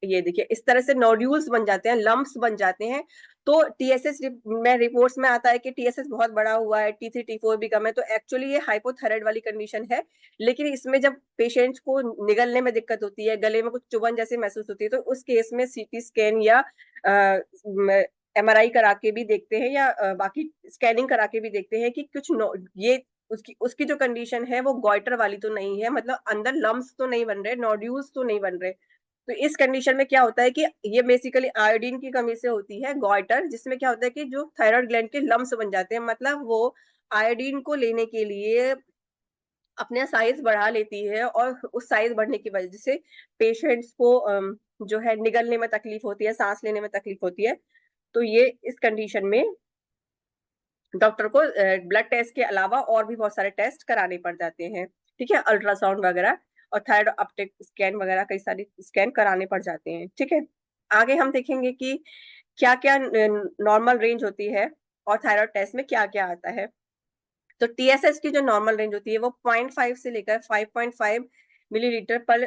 ये देखिए इस तरह से नोड्यूल्स बन जाते हैं, लम्प्स बन जाते हैं। तो TSH में रिपोर्ट्स में आता है कि TSH बहुत बड़ा हुआ है, T3 T4 भी कम है, तो एक्चुअली ये हाइपोथायराइड वाली कंडीशन है। लेकिन इसमें जब पेशेंट्स को निगलने में दिक्कत होती है, गले में कुछ चुभन जैसी महसूस होती है, तो उस केस में CT स्कैन या MRI करा के भी देखते हैं, या बाकी स्कैनिंग करा के भी देखते हैं कि कुछ ये उसकी जो कंडीशन है वो गॉइटर वाली तो नहीं है, मतलब अंदर लम्प्स तो नहीं बन रहे, नोड्यूल्स तो नहीं बन रहे। तो इस कंडीशन में क्या होता है कि ये बेसिकली आयोडीन की कमी से होती है गॉइटर, जिसमें क्या होता है कि जो थायराइड ग्लैंड के लम्प्स बन जाते हैं, मतलब वो आयोडीन को लेने के लिए अपना साइज बढ़ा लेती है, और उस साइज बढ़ने की वजह से पेशेंट्स को जो है निगलने में तकलीफ होती है, सांस लेने में तकलीफ होती है। तो ये इस कंडीशन में डॉक्टर को ब्लड टेस्ट के अलावा और भी बहुत सारे टेस्ट कराने पड़ जाते हैं। ठीक है, अल्ट्रासाउंड वगैरह और थायराइड अपटेक स्कैन वगैरह कई सारे स्कैन कराने पड़ जाते हैं। ठीक है, आगे हम देखेंगे कि क्या क्या नॉर्मल रेंज होती है और थायराइड टेस्ट में क्या क्या आता है। तो TSH की जो नॉर्मल रेंज होती है वो 0.5 से लेकर 5.5 मिलीलीटर पर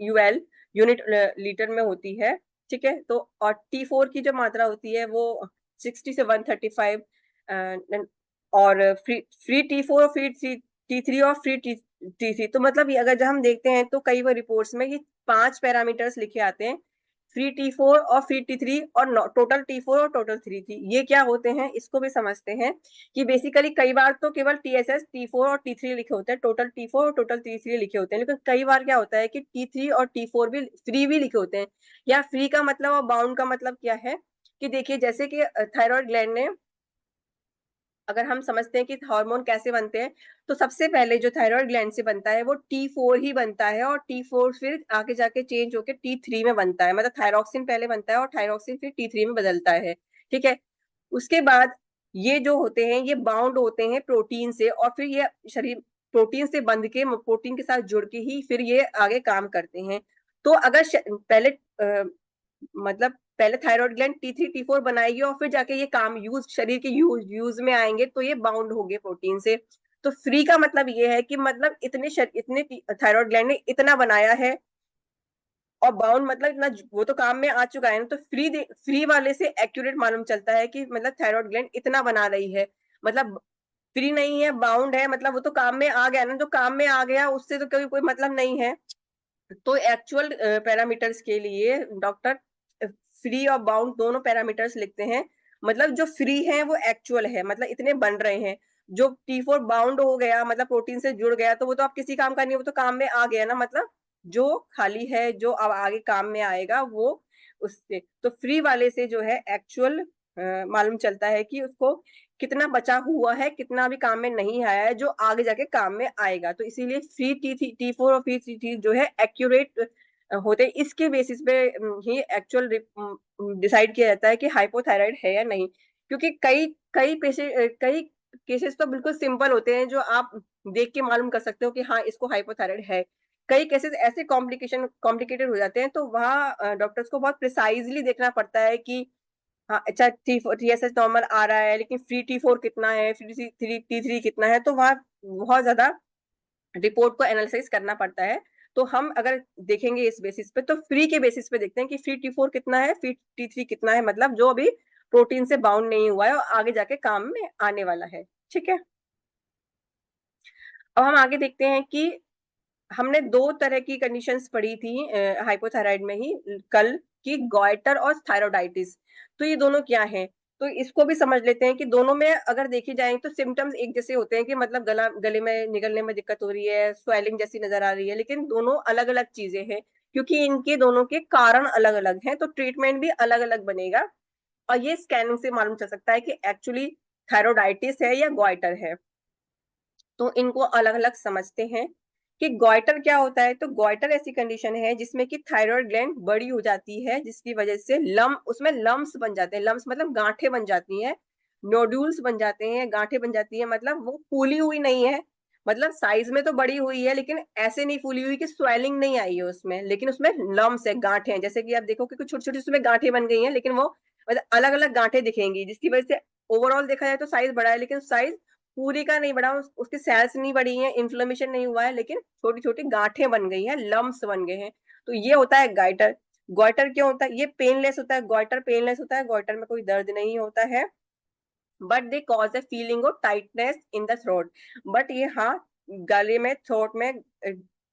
UL यूनिट लीटर में होती है। ठीक है। तो और T4 की जो मात्रा होती है वो 60 से 135, और फ्री T4 और फ्री T3 और फ्री T3। तो मतलब अगर जब हम देखते हैं तो कई बार रिपोर्ट्स में ये 5 पैरामीटर्स लिखे आते हैं, फ्री T4 और फ्री T3 और टोटल T4 और टोटल T3। ये क्या होते हैं इसको भी समझते हैं कि बेसिकली कई बार तो केवल TSS T4 और T3 लिखे होते हैं, टोटल T4 और टोटल T3 लिखे होते हैं, लेकिन कई बार क्या होता है कि T3 और T4 भी फ्री भी लिखे होते हैं। या फ्री का मतलब और बाउंड का मतलब क्या है कि देखिए, जैसे कि थायराइड ग्लैंड ने, अगर हम समझते हैं कि हार्मोन कैसे बनते हैं, तो सबसे पहले जो थायराइड ग्लैंड से बनता है वो T4 ही बनता है, और T4 फिर आगे जाके चेंज होकर T3 में बनता है। मतलब थायरॉक्सिन पहले बनता है और थायरॉक्सिन फिर T3 में बदलता है। ठीक है। उसके बाद ये जो होते हैं ये बाउंड होते हैं प्रोटीन से, और फिर ये शरीर प्रोटीन से बंध के, प्रोटीन के साथ जुड़ के ही फिर ये आगे काम करते हैं। तो अगर पहले मतलब पहले थायराइड ग्लैंड T3 T4 बनाएगी और फिर जाके ये काम शरीर के यूज में आएंगे, तो ये बाउंड हो गए प्रोटीन से। तो फ्री का मतलब ये है कि मतलब इतने थायराइड ग्लैंड ने इतना बनाया है, और बाउंड मतलब इतना वो तो काम में आ चुका है ना। तो फ्री वाले से एक्यूरेट मालूम चलता है कि मतलब थायराइड ग्लैंड इतना बना रही है, मतलब फ्री नहीं है, बाउंड है, मतलब वो तो काम में आ गया ना। जो काम में आ गया उससे तो कोई मतलब नहीं है। तो एक्चुअल पैरामीटर्स के लिए डॉक्टर फ्री और बाउंड दोनों पैरामीटर्स लिखते हैं। मतलब जो फ्री है वो एक्चुअल है, मतलब इतने बन रहे हैं। जो T4 बाउंड हो गया मतलब प्रोटीन से जुड़ गया, तो वो तो आप किसी काम का नहीं, वो तो काम में आ गया ना। मतलब जो खाली है, जो अब आगे काम में आएगा वो उससे। तो फ्री वाले से जो है एक्चुअल मालूम चलता है कि उसको कितना बचा हुआ है, कितना भी काम में नहीं आया है, जो आगे जाके काम में आएगा। तो इसीलिए फ्री T4 और फ्री T3 जो है एक्यूरेट होते हैं। इसके बेसिस पे ही एक्चुअल डिसाइड किया जाता है कि हाइपोथायराइड है या नहीं। क्योंकि कई कई केसेस तो बिल्कुल सिंपल होते हैं, जो आप देख के मालूम कर सकते हो कि हाँ इसको हाइपोथायराइड है। कई केसेस ऐसे कॉम्प्लिकेटेड हो जाते हैं, तो वहाँ डॉक्टर्स को बहुत प्रिसाइजली देखना पड़ता है कि हाँ अच्छा TSH नॉर्मल आ रहा है, लेकिन फ्री T4 कितना है, फ्री T3 कितना है। तो वहाँ बहुत ज्यादा रिपोर्ट को एनालिसिस करना पड़ता है। तो हम अगर देखेंगे इस बेसिस पे, तो फ्री के बेसिस पे देखते हैं कि फ्री T4 कितना है, फ्री T3 कितना है, मतलब जो अभी प्रोटीन से बाउंड नहीं हुआ है और आगे जाके काम में आने वाला है। ठीक है। अब हम आगे देखते हैं कि हमने दो तरह की कंडीशंस पढ़ी थी हाइपोथायराइड में ही कल, की गॉइटर और थायरोडाइटिस। तो ये दोनों क्या है, तो इसको भी समझ लेते हैं कि दोनों में अगर देखी जाए तो सिम्टम्स एक जैसे होते हैं कि मतलब गले में निकलने में दिक्कत हो रही है, स्वेलिंग जैसी नजर आ रही है, लेकिन दोनों अलग अलग चीजें हैं, क्योंकि इनके दोनों के कारण अलग अलग हैं। तो ट्रीटमेंट भी अलग अलग बनेगा, और ये स्कैनिंग से मालूम चल सकता है कि एक्चुअली थायरोडाइटिस है या गॉइटर है। तो इनको अलग अलग समझते हैं कि गॉइटर क्या होता है। तो गॉइटर ऐसी कंडीशन है जिसमें कि थायराइड ग्लैंड बड़ी हो जाती है, जिसकी वजह से उसमें लम्स बन जाते हैं। लम्स मतलब गांठें बन जाती हैं, नोड्यूल्स बन जाते हैं, गांठें बन जाती है। मतलब वो फूली हुई नहीं है, मतलब साइज में तो बड़ी हुई है, लेकिन ऐसे नहीं फूली हुई कि स्वेलिंग नहीं आई है उसमें, लेकिन उसमें लम्स है, गांठें हैं। जैसे कि आप देखो कि कुछ छोटी छोटी उसमें गांठें बन गई हैं, लेकिन वो मतलब अलग अलग गांठें दिखेंगी, जिसकी वजह से ओवरऑल देखा जाए तो साइज बड़ा है, लेकिन साइज पूरी का नहीं बढ़ा, उसकी सेल्स नहीं बढ़ी है, इन्फ्लेमेशन नहीं हुआ है, लेकिन छोटी छोटी गांठें बन गई हैं, लम्स बन गए हैं। तो ये होता है गाइटर। गॉइटर क्यों होता है, ये पेनलेस होता है। गॉइटर पेनलेस होता है, गॉइटर में कोई दर्द नहीं होता है, but they cause a feeling of tightness in the throat. But ये हाँ, गले में, थ्रोट में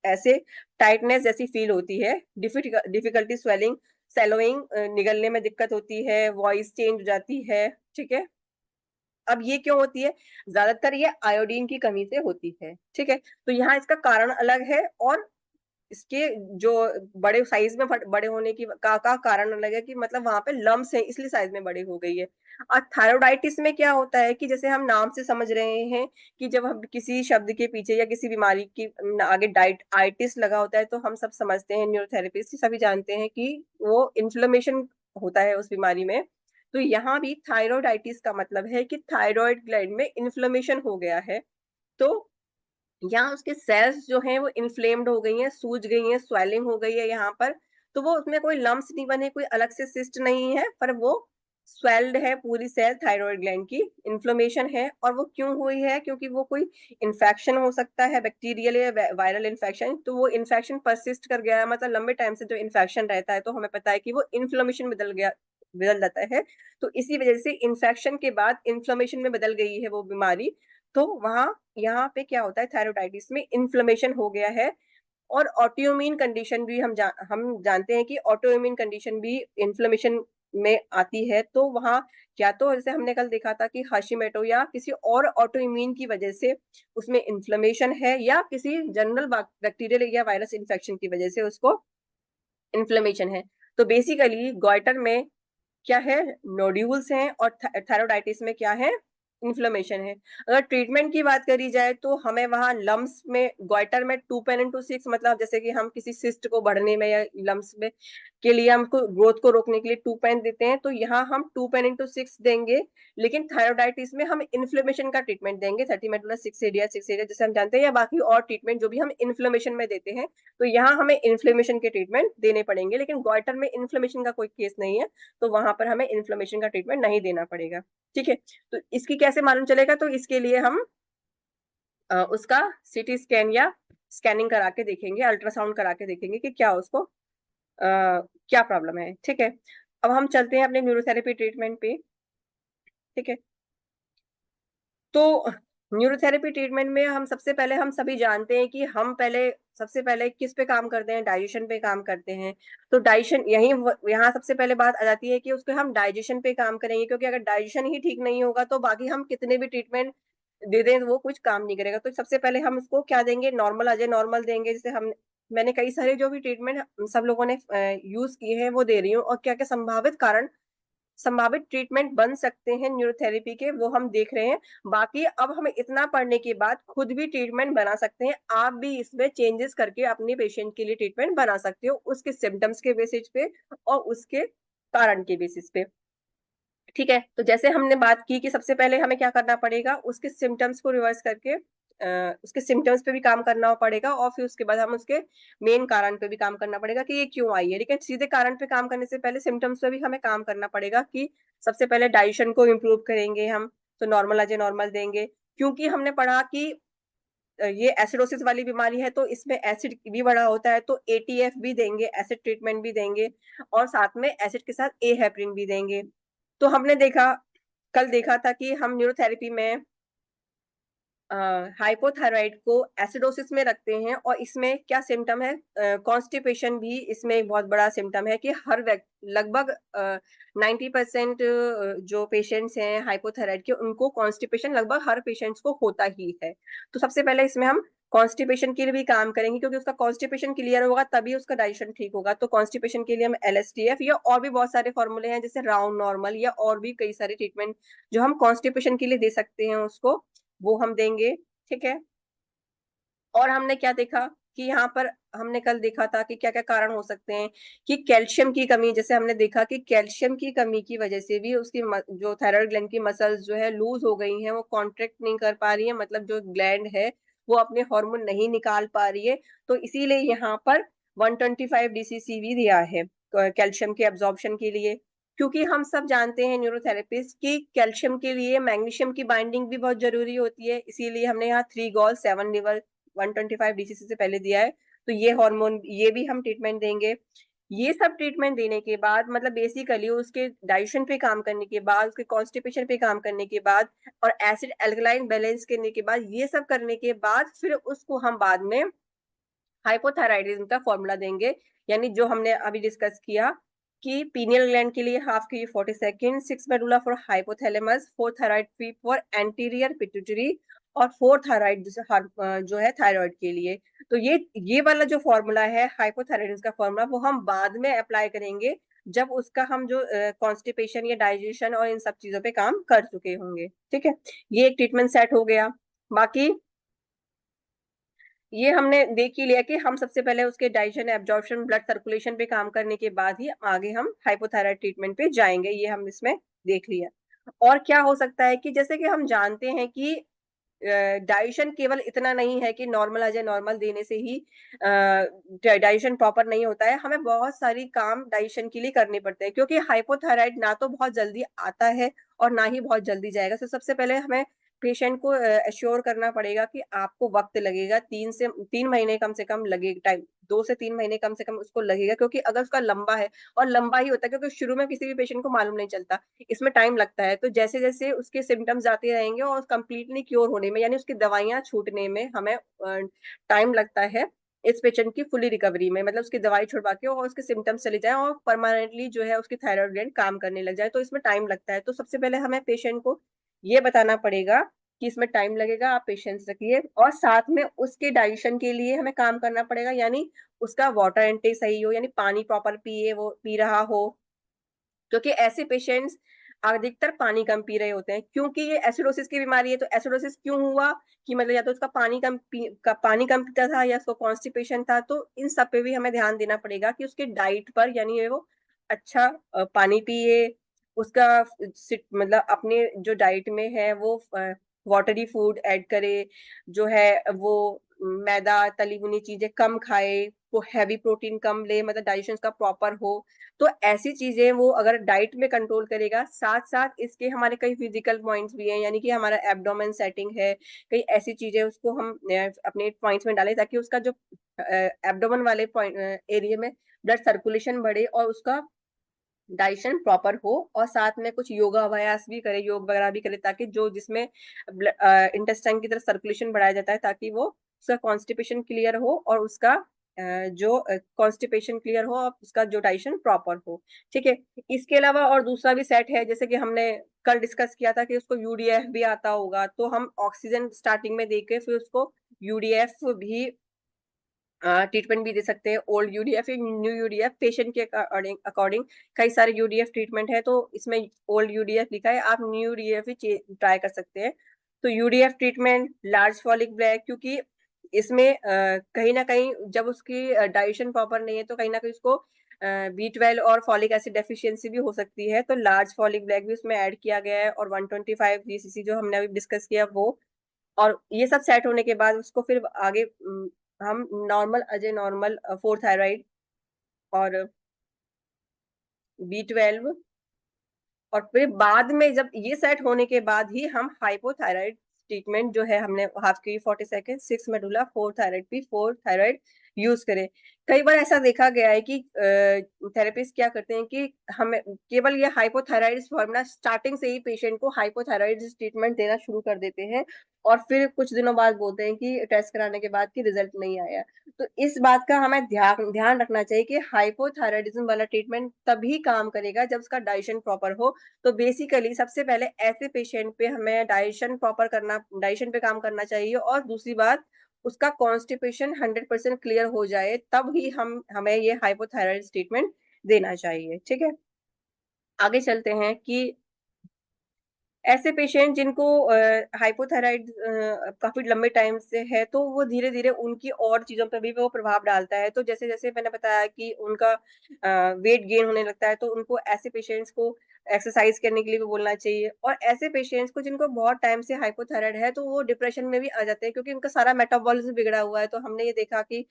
ऐसे टाइटनेस जैसी फील होती है, डिफिकल्टी स्वेलिंग, सेलोइंग, निगलने में दिक्कत होती है, वॉइस चेंज हो जाती है। ठीक है। अब ये क्यों होती है, ज्यादातर ये आयोडीन की कमी से होती है। ठीक है। तो यहाँ इसका कारण अलग है, और इसके जो बड़े साइज में बड़े होने की का कारण अलग है, कि मतलब वहां पे लम्स है इसलिए साइज में बड़ी हो गई है। और थायरोडाइटिस में क्या होता है कि जैसे हम नाम से समझ रहे हैं कि जब हम किसी शब्द के पीछे या किसी बीमारी की आगे डाइट आइटिस लगा होता है, तो हम सब समझते हैं, न्यूरोथेरेपिस्ट सभी जानते हैं कि वो इन्फ्लेमेशन होता है उस बीमारी में। तो यहाँ भी थायरोडाइटिस का मतलब है कि थायराइड ग्लैंड में इन्फ्लेमेशन हो गया है। तो यहाँ उसके सेल्स जो हैं वो इन्फ्लेम्ड हो गई हैं, सूज गई हैं, स्वेलिंग हो गई है यहाँ पर। तो वो उसमें कोई लम्स नहीं बने, कोई अलग से सिस्ट नहीं है, पर वो स्वेल्ड है पूरी सेल थायराइड ग्लैंड की, इन्फ्लेमेशन है, और वो क्यों हुई है, क्योंकि वो कोई इन्फेक्शन हो सकता है, बैक्टीरियल या वायरल इन्फेक्शन, तो वो इन्फेक्शन परसिस्ट कर गया है, मतलब लंबे टाइम से जो इन्फेक्शन रहता है तो हमें पता है कि वो इन्फ्लेमेशन बदल जाता है, तो इसी वजह से इन्फेक्शन के बाद इन्फ्लेमेशन में बदल गई है वो बीमारी, तो वहां यहाँ पे क्या होता है, थायरोइडाइटिस में इन्फ्लेमेशन हो गया है। और ऑटोइम्यून कंडीशन भी हम जानते हैं कि ऑटोइम्यून कंडीशन भी इन्फ्लेमेशन में आती है, तो वहाँ या तो जैसे हमने कल देखा था कि हाशिमोटो या किसी और ऑटोइम्यून की वजह से उसमें इन्फ्लेमेशन है, या किसी जनरल बैक्टीरियल या वायरस इन्फेक्शन की वजह से उसको इन्फ्लेमेशन है। तो बेसिकली गॉइटर में क्या है, नोड्यूल्स हैं, और थायरोइडाइटिस में क्या है, इन्फ्लेमेशन है। अगर ट्रीटमेंट की बात करी जाए तो हमें वहां लम्स में, गॉइटर में 2 पेन-6 मतलब जैसे कि हम किसी सिस्ट को बढ़ने में या लम्स में के लिए हमको ग्रोथ को रोकने के लिए 2 पेन देते हैं, तो यहाँ हम 2 पेन-6 देंगे, लेकिन थायरोइडाइटिस में हम इन्फ्लेमेशन का ट्रीटमेंट देंगे, 30 जैसे हम जानते हैं, या बाकी और ट्रीटमेंट जो भी हम इन्फ्लेमेशन में देते हैं, तो यहाँ हमें इन्फ्लेमेशन के ट्रीटमेंट देने पड़ेंगे, लेकिन गॉइटर में इन्फ्लेमेशन का कोई केस नहीं है, तो वहां पर हमें इन्फ्लेमेशन का ट्रीटमेंट नहीं देना पड़ेगा। ठीक है, तो इसकी कैसे मालूम चलेगा, तो इसके लिए हम उसका सीटी स्कैन या स्कैनिंग करा के देखेंगे, अल्ट्रासाउंड करा के देखेंगे कि क्या उसको क्या प्रॉब्लम है। ठीक है, अब हम चलते हैं अपने न्यूरोथेरेपी ट्रीटमेंट पे। ठीक है, तो न्यूरोथेरेपी ट्रीटमेंट में हम सबसे पहले, हम सभी जानते हैं कि हम सबसे पहले किस पे काम करते हैं, डाइजेशन पे काम करते हैं। तो डाइजेशन यहाँ सबसे पहले बात आ जाती है कि उसके हम डाइजेशन पे काम करेंगे, क्योंकि अगर डाइजेशन ही ठीक नहीं होगा तो बाकी हम कितने भी ट्रीटमेंट दे दें तो वो कुछ काम नहीं करेगा। तो सबसे पहले हम उसको क्या देंगे, नॉर्मल अजय नॉर्मल देंगे, जैसे मैंने कई सारे जो भी ट्रीटमेंट सब लोगों ने यूज किए हैं वो दे रही हूँ, और क्या क्या संभावित ट्रीटमेंट बन सकते हैं न्यूरोथेरेपी के, वो हम देख रहे हैं। बाकी अब हम इतना पढ़ने के बाद खुद भी ट्रीटमेंट बना सकते हैं, आप भी इसमें चेंजेस करके अपने पेशेंट के लिए ट्रीटमेंट बना सकते हो, उसके सिम्टम्स के बेसिस पे और उसके कारण के बेसिस पे। ठीक है, तो जैसे हमने बात की कि सबसे पहले हमें क्या करना पड़ेगा, उसके सिम्टम्स को रिवर्स करके उसके सिम्टम्स पे भी काम करना पड़ेगा, और फिर उसके बाद हम उसके मेन कारण पे भी काम करना पड़ेगा कि ये क्यों आई है। लेकिन सीधे कारण पे काम करने से पहले सिम्टम्स पे भी हमें काम करना पड़ेगा कि सबसे पहले डाइजेशन को इम्प्रूव करेंगे हम, तो नॉर्मल अजय नॉर्मल देंगे, क्योंकि हमने पढ़ा कि ये एसिडोसिस वाली बीमारी है, तो इसमें एसिड भी बड़ा होता है, तो एटीएफ भी देंगे, एसिड ट्रीटमेंट भी देंगे, और साथ में एसिड के साथ ए हेपरिन भी देंगे। तो हमने कल देखा था कि हम न्यूरोथेरेपी में हाइपोथायराइड को एसिडोसिस में रखते हैं, और इसमें क्या सिम्टम है, कॉन्स्टिपेशन भी इसमें एक बहुत बड़ा सिम्टम है कि हर लगभग 90% जो पेशेंट्स हैं हाइपोथायराइड के, उनको कॉन्स्टिपेशन लगभग हर पेशेंट्स को होता ही है। तो सबसे पहले इसमें हम कॉन्स्टिपेशन के लिए भी काम करेंगे, क्योंकि उसका कॉन्स्टिपेशन क्लियर होगा तभी उसका डाइजेशन ठीक होगा। तो कॉन्स्टिपेशन के लिए हम एलएसटीएफ या और भी बहुत सारे फॉर्मूले हैं, जैसे राउंड नॉर्मल या और भी कई सारे ट्रीटमेंट जो हम कॉन्स्टिपेशन के लिए दे सकते हैं उसको, वो हम देंगे। ठीक है, और हमने क्या देखा कि यहाँ पर हमने कल देखा था कि क्या क्या कारण हो सकते हैं, कि कैल्शियम की कमी, जैसे हमने देखा कि कैल्शियम की कमी की वजह से भी उसकी जो थायराइड ग्लैंड की मसल्स जो है लूज हो गई हैं, वो कॉन्ट्रैक्ट नहीं कर पा रही है, मतलब जो ग्लैंड है वो अपने हार्मोन नहीं निकाल पा रही है, तो इसीलिए यहाँ पर 125 DCCV दिया है कैल्शियम के एब्जॉर्प्शन के लिए। क्योंकि हम सब जानते हैं न्यूरोथेरेपिस्ट की कैल्शियम के लिए मैग्नीशियम की बाइंडिंग भी बहुत जरूरी होती है, इसीलिए हमने यहाँ 3 गॉल 7 लिवर 125 DCC से पहले दिया है, तो ये हार्मोन, ये भी हम ट्रीटमेंट देंगे। ये सब ट्रीटमेंट देने के बाद, मतलब बेसिकली उसके डाइजेशन पे काम करने के बाद, उसके कॉन्स्टिपेशन पे काम करने के बाद, और एसिड एल्कलाइन बैलेंस करने के बाद, ये सब करने के बाद फिर उसको हम बाद में हाइपोथायराइडिज्म का फॉर्मूला देंगे, यानी जो हमने अभी डिस्कस किया कि पीनियल ग्लैंड के लिए हाफ के 40 second, 6 medulla for hypothalamus, 4 thyroid fee for anterior pituitary, और 4 थायराइड जो है थायराइड के लिए। तो ये वाला जो फॉर्मूला है हाइपोथायराइडिज्म का फॉर्मूला, वो हम बाद में अप्लाई करेंगे जब उसका हम जो कॉन्स्टिपेशन या डाइजेशन और इन सब चीजों पे काम कर चुके होंगे। ठीक है, ये एक ट्रीटमेंट सेट हो गया। बाकी ये हमने देख ही लिया कि हम सबसे पहले उसके डाइजेशन, एब्जॉर्प्शन, ब्लड सर्कुलेशन पे काम करने के बाद ही आगे हम हाइपोथायराइड ट्रीटमेंट पे जाएंगे, ये हम इसमें देख लिया। और क्या हो सकता है कि जैसे कि हम जानते हैं कि डाइजेशन केवल इतना नहीं है कि नॉर्मल आ जाए, नॉर्मल देने से ही डाइजेशन प्रॉपर नहीं होता है, हमें बहुत सारी काम डाइजेशन के लिए करने पड़ते हैं, क्योंकि हाइपोथायराइड ना तो बहुत जल्दी आता है और ना ही बहुत जल्दी जाएगा। तो सबसे पहले हमें पेशेंट को एश्योर करना पड़ेगा कि आपको वक्त लगेगा, 3 महीने कम से कम लगेगा, टाइम 2 से 3 महीने कम से कम उसको लगेगा, क्योंकि अगर उसका लंबा है, और लंबा ही होता है क्योंकि शुरू में किसी भी पेशेंट को मालूम नहीं चलता, इसमें टाइम लगता है। तो जैसे जैसे उसके सिम्टम्स आते रहेंगे और कंप्लीटली क्योर होने में, यानी उसकी दवाइयां छूटने में हमें टाइम लगता है इस पेशेंट की फुली रिकवरी में, मतलब उसकी दवाई छुड़वा के और उसके सिम्टम्स चले जाए और परमानेंटली जो है उसकी थायराइड ग्लैंड काम करने लग जाए, तो इसमें टाइम लगता है। तो सबसे पहले हमें पेशेंट को ये बताना पड़ेगा कि इसमें टाइम लगेगा, आप पेशेंस रखिए, और साथ में उसके डाइजेशन के लिए हमें काम करना पड़ेगा, यानी उसका वाटर इनटेक सही हो, यानी पानी प्रॉपर पिए, वो पी रहा हो, क्योंकि ऐसे पेशेंट्स अधिकतर पानी कम पी रहे होते हैं, क्योंकि ये एसिडोसिस की बीमारी है। तो एसिडोसिस क्यों हुआ कि मतलब या तो उसका पानी कम पीता था या उसको कॉन्स्टिपेशन था, तो इन सब पे भी हमें ध्यान देना पड़ेगा कि उसके डाइट पर, यानी ये वो अच्छा पानी पिए, उसका मतलब अपने जो डाइट में है वो वाटरी फूड ऐड करे, जो है वो मैदा तली भुनी चीजें कम खाए, वो हैवी प्रोटीन कम ले, मतलब डाइजेशन का प्रॉपर हो। तो ऐसी चीजें वो अगर डाइट में कंट्रोल करेगा, साथ साथ इसके हमारे कई फिजिकल पॉइंट्स भी हैं, यानी कि हमारा एब्डोमेन सेटिंग है, कई ऐसी चीजें उसको हम अपने पॉइंट्स में डालें ताकि उसका जो एब्डोमेन वाले पॉइंट एरिया में ब्लड सर्कुलेशन बढ़े और उसका डाइजेशन प्रॉपर हो, और साथ में कुछ योगा अभ्यास भी करे, योग वगैरह भी करे, ताकि जो जिसमें इंटेस्टाइन की तरफ सर्कुलेशन बढ़ाया जाता है, ताकि वो उसका कॉन्स्टिपेशन क्लियर हो और उसका जो कॉन्स्टिपेशन क्लियर हो और उसका जो डाइजेशन प्रॉपर हो। ठीक है, इसके अलावा और दूसरा भी सेट है, जैसे कि हमने कल डिस्कस किया था कि उसको यूडीएफ भी आता होगा, तो हम ऑक्सीजन स्टार्टिंग में देके फिर उसको यूडीएफ भी ट्रीटमेंट भी दे सकते हैं, ओल्ड यूडीएफ या न्यू यूडीएफ, पेशेंट के अकॉर्डिंग कई सारे यूडीएफ ट्रीटमेंट है, तो इसमें ओल्ड यूडीएफ लिखा है, आप न्यू यूडीएफ ही ट्राई कर सकते हैं। तो UDF treatment, large folic black, क्योंकि इसमें कहीं ना कहीं जब उसकी डाइजेशन प्रॉपर नहीं है तो कहीं ना कहीं उसको B12 और फॉलिक एसिड डेफिशिएंसी भी हो सकती है, तो लार्ज फॉलिक ब्लैक भी उसमें ऐड किया गया है, और 125 जीसीसी जो हमने अभी डिस्कस किया वो। और ये सब सेट होने के बाद उसको फिर आगे हम normal Ajay normal four thyroid और B12, और फिर बाद में जब ये सेट होने के बाद ही हम हाइपोथायराइड ट्रीटमेंट जो है, हमने हाफ की 40 second 6 medulla 4 thyroid P 4 thyroid use करें। कई बार ऐसा देखा गया है कि थेरेपिस्ट क्या करते हैं कि हमें केवल ये हाइपोथायराइड फॉर्मूला स्टार्टिंग से ही पेशेंट को हाइपोथायराइड ट्रीटमेंट देना शुरू कर देते हैं, और फिर कुछ दिनों बाद बोलते हैं कि टेस्ट कराने के बाद कि रिजल्ट नहीं आया। तो इस बात का हमें ध्यान ध्यान रखना चाहिए कि हाइपोथायराइडिज्म वाला ट्रीटमेंट तभी काम करेगा जब उसका डाइजेशन प्रॉपर हो। तो बेसिकली सबसे पहले ऐसे पेशेंट पे हमें डाइजेशन पे काम करना चाहिए, और दूसरी बात उसका कॉन्स्टिपेशन 100% क्लियर हो जाए, तब ही हमें ये हाइपोथायराइड ट्रीटमेंट देना चाहिए। ठीक है, आगे चलते हैं कि ऐसे पेशेंट जिनको हाइपोथायराइड काफी लंबे टाइम से है, तो वो धीरे धीरे उनकी और चीजों पर भी वो प्रभाव डालता है। तो जैसे जैसे मैंने बताया कि उनका वेट गेन होने लगता है, तो उनको ऐसे पेशेंट्स को एक्सरसाइज करने के लिए भी बोलना चाहिए। और ऐसे पेशेंट्स को जिनको बहुत टाइम से हाइपोथायराइड है, तो वो डिप्रेशन में भी आ जाते हैं, क्योंकि उनका सारा मेटाबॉलिज्म बिगड़ा हुआ है। तो हमने ये देखा कि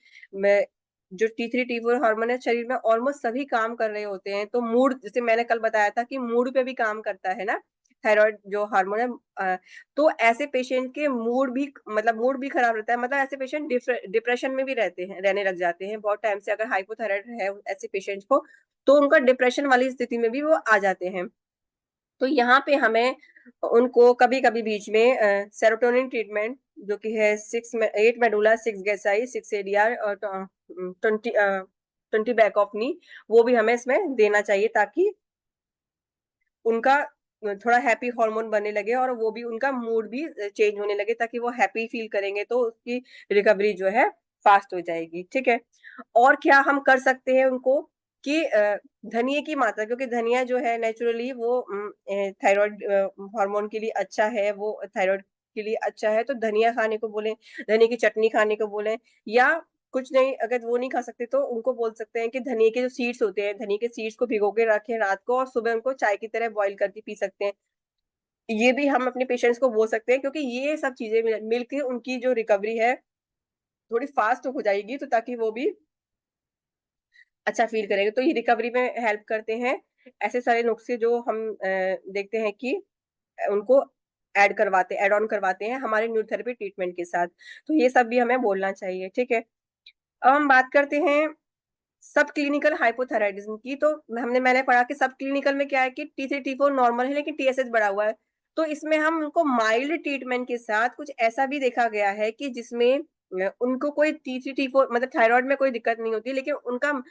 जो T3 T4 हार्मोन है शरीर में ऑलमोस्ट सभी काम कर रहे होते हैं, तो मूड, जैसे मैंने कल बताया था कि मूड पे भी काम करता है ना थायराइड जो हार्मोन है। तो ऐसे पेशेंट के मूड भी खराब रहता है, मतलब ऐसे पेशेंट डिप्रेशन में भी रहने लग जाते हैं बहुत टाइम से, अगर हाइपोथायराइड है ऐसे पेशेंट्स को, तो उनका डिप्रेशन वाली स्थिति में भी वो आ जाते हैं। तो यहाँ पे हमें उनको कभी कभी बीच में सेरोटोनिन ट्रीटमेंट, जो कि है 8 मेडुला 6 गैसाई 6 एडीआर और 20 बैक ऑफ नी, वो भी हमें इसमें देना चाहिए, ताकि उनका थोड़ा हैप्पी हार्मोन बनने लगे और वो भी उनका मूड भी चेंज होने लगे, ताकि वो हैप्पी फील करेंगे, तो उसकी रिकवरी जो है फास्ट हो जाएगी। ठीक है, और क्या हम कर सकते हैं उनको कि धनिया की मात्रा, क्योंकि धनिया जो है नेचुरली वो थायराइड हार्मोन के लिए अच्छा है, वो थायराइड के लिए अच्छा है, तो धनिया खाने को बोले, धनिया की चटनी खाने को बोले, या कुछ नहीं, अगर वो नहीं खा सकते तो उनको बोल सकते हैं कि धनिया के जो सीड्स होते हैं, धनिया के सीड्स को भिगो के रखें रात को, और सुबह उनको चाय की तरह बॉईल करके पी सकते हैं। ये भी हम अपने पेशेंट्स को बोल सकते हैं, क्योंकि ये सब चीजें मिलकर उनकी जो रिकवरी है थोड़ी फास्ट हो जाएगी, तो ताकि वो भी अच्छा फील करेंगे। तो ये रिकवरी में हेल्प करते हैं ऐसे सारे नुस्खे जो हम देखते हैं कि उनको ऐड ऑन करवाते हैं हमारे न्यूरोथेरेपी ट्रीटमेंट के साथ। तो ये सब भी हमें बोलना चाहिए, ठीक है। अब हम बात करते हैं सब क्लिनिकल हाइपोथायराइडिज्म की। तो मैंने पढ़ा कि सब क्लिनिकल में क्या है कि T3 T4 नॉर्मल है, लेकिन TSH बढ़ा हुआ है। तो इसमें हम उनको माइल्ड ट्रीटमेंट के साथ कुछ ऐसा भी देखा गया है कि जिसमें उनको कोई T3 T4 मतलब थायराइड में कोई दिक्कत नहीं होती, लेकिन उनका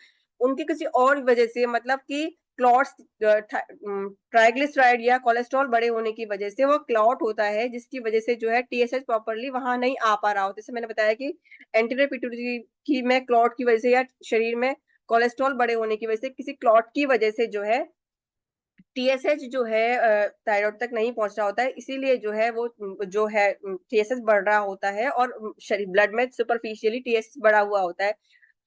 उनकी किसी और वजह से, मतलब कि क्लॉट्स, ट्राइग्लिसराइड या कोलेस्ट्रॉल बड़े होने की वजह से वो क्लॉट होता है, जिसकी वजह से जो है TSH प्रॉपरली वहां नहीं आ पा रहा होता। जैसे मैंने बताया कि एंटीरियर पिट्यूटरी की में क्लॉट की वजह से या शरीर में कोलेस्ट्रॉल बड़े होने की वजह से किसी क्लॉट की वजह से जो है TSH जो है थायराइड तक नहीं पहुंच रहा होता है, इसीलिए जो है वो जो है TSH बढ़ रहा होता है और शरीर ब्लड में सुपरफिशियली TSH बढ़ा हुआ होता है।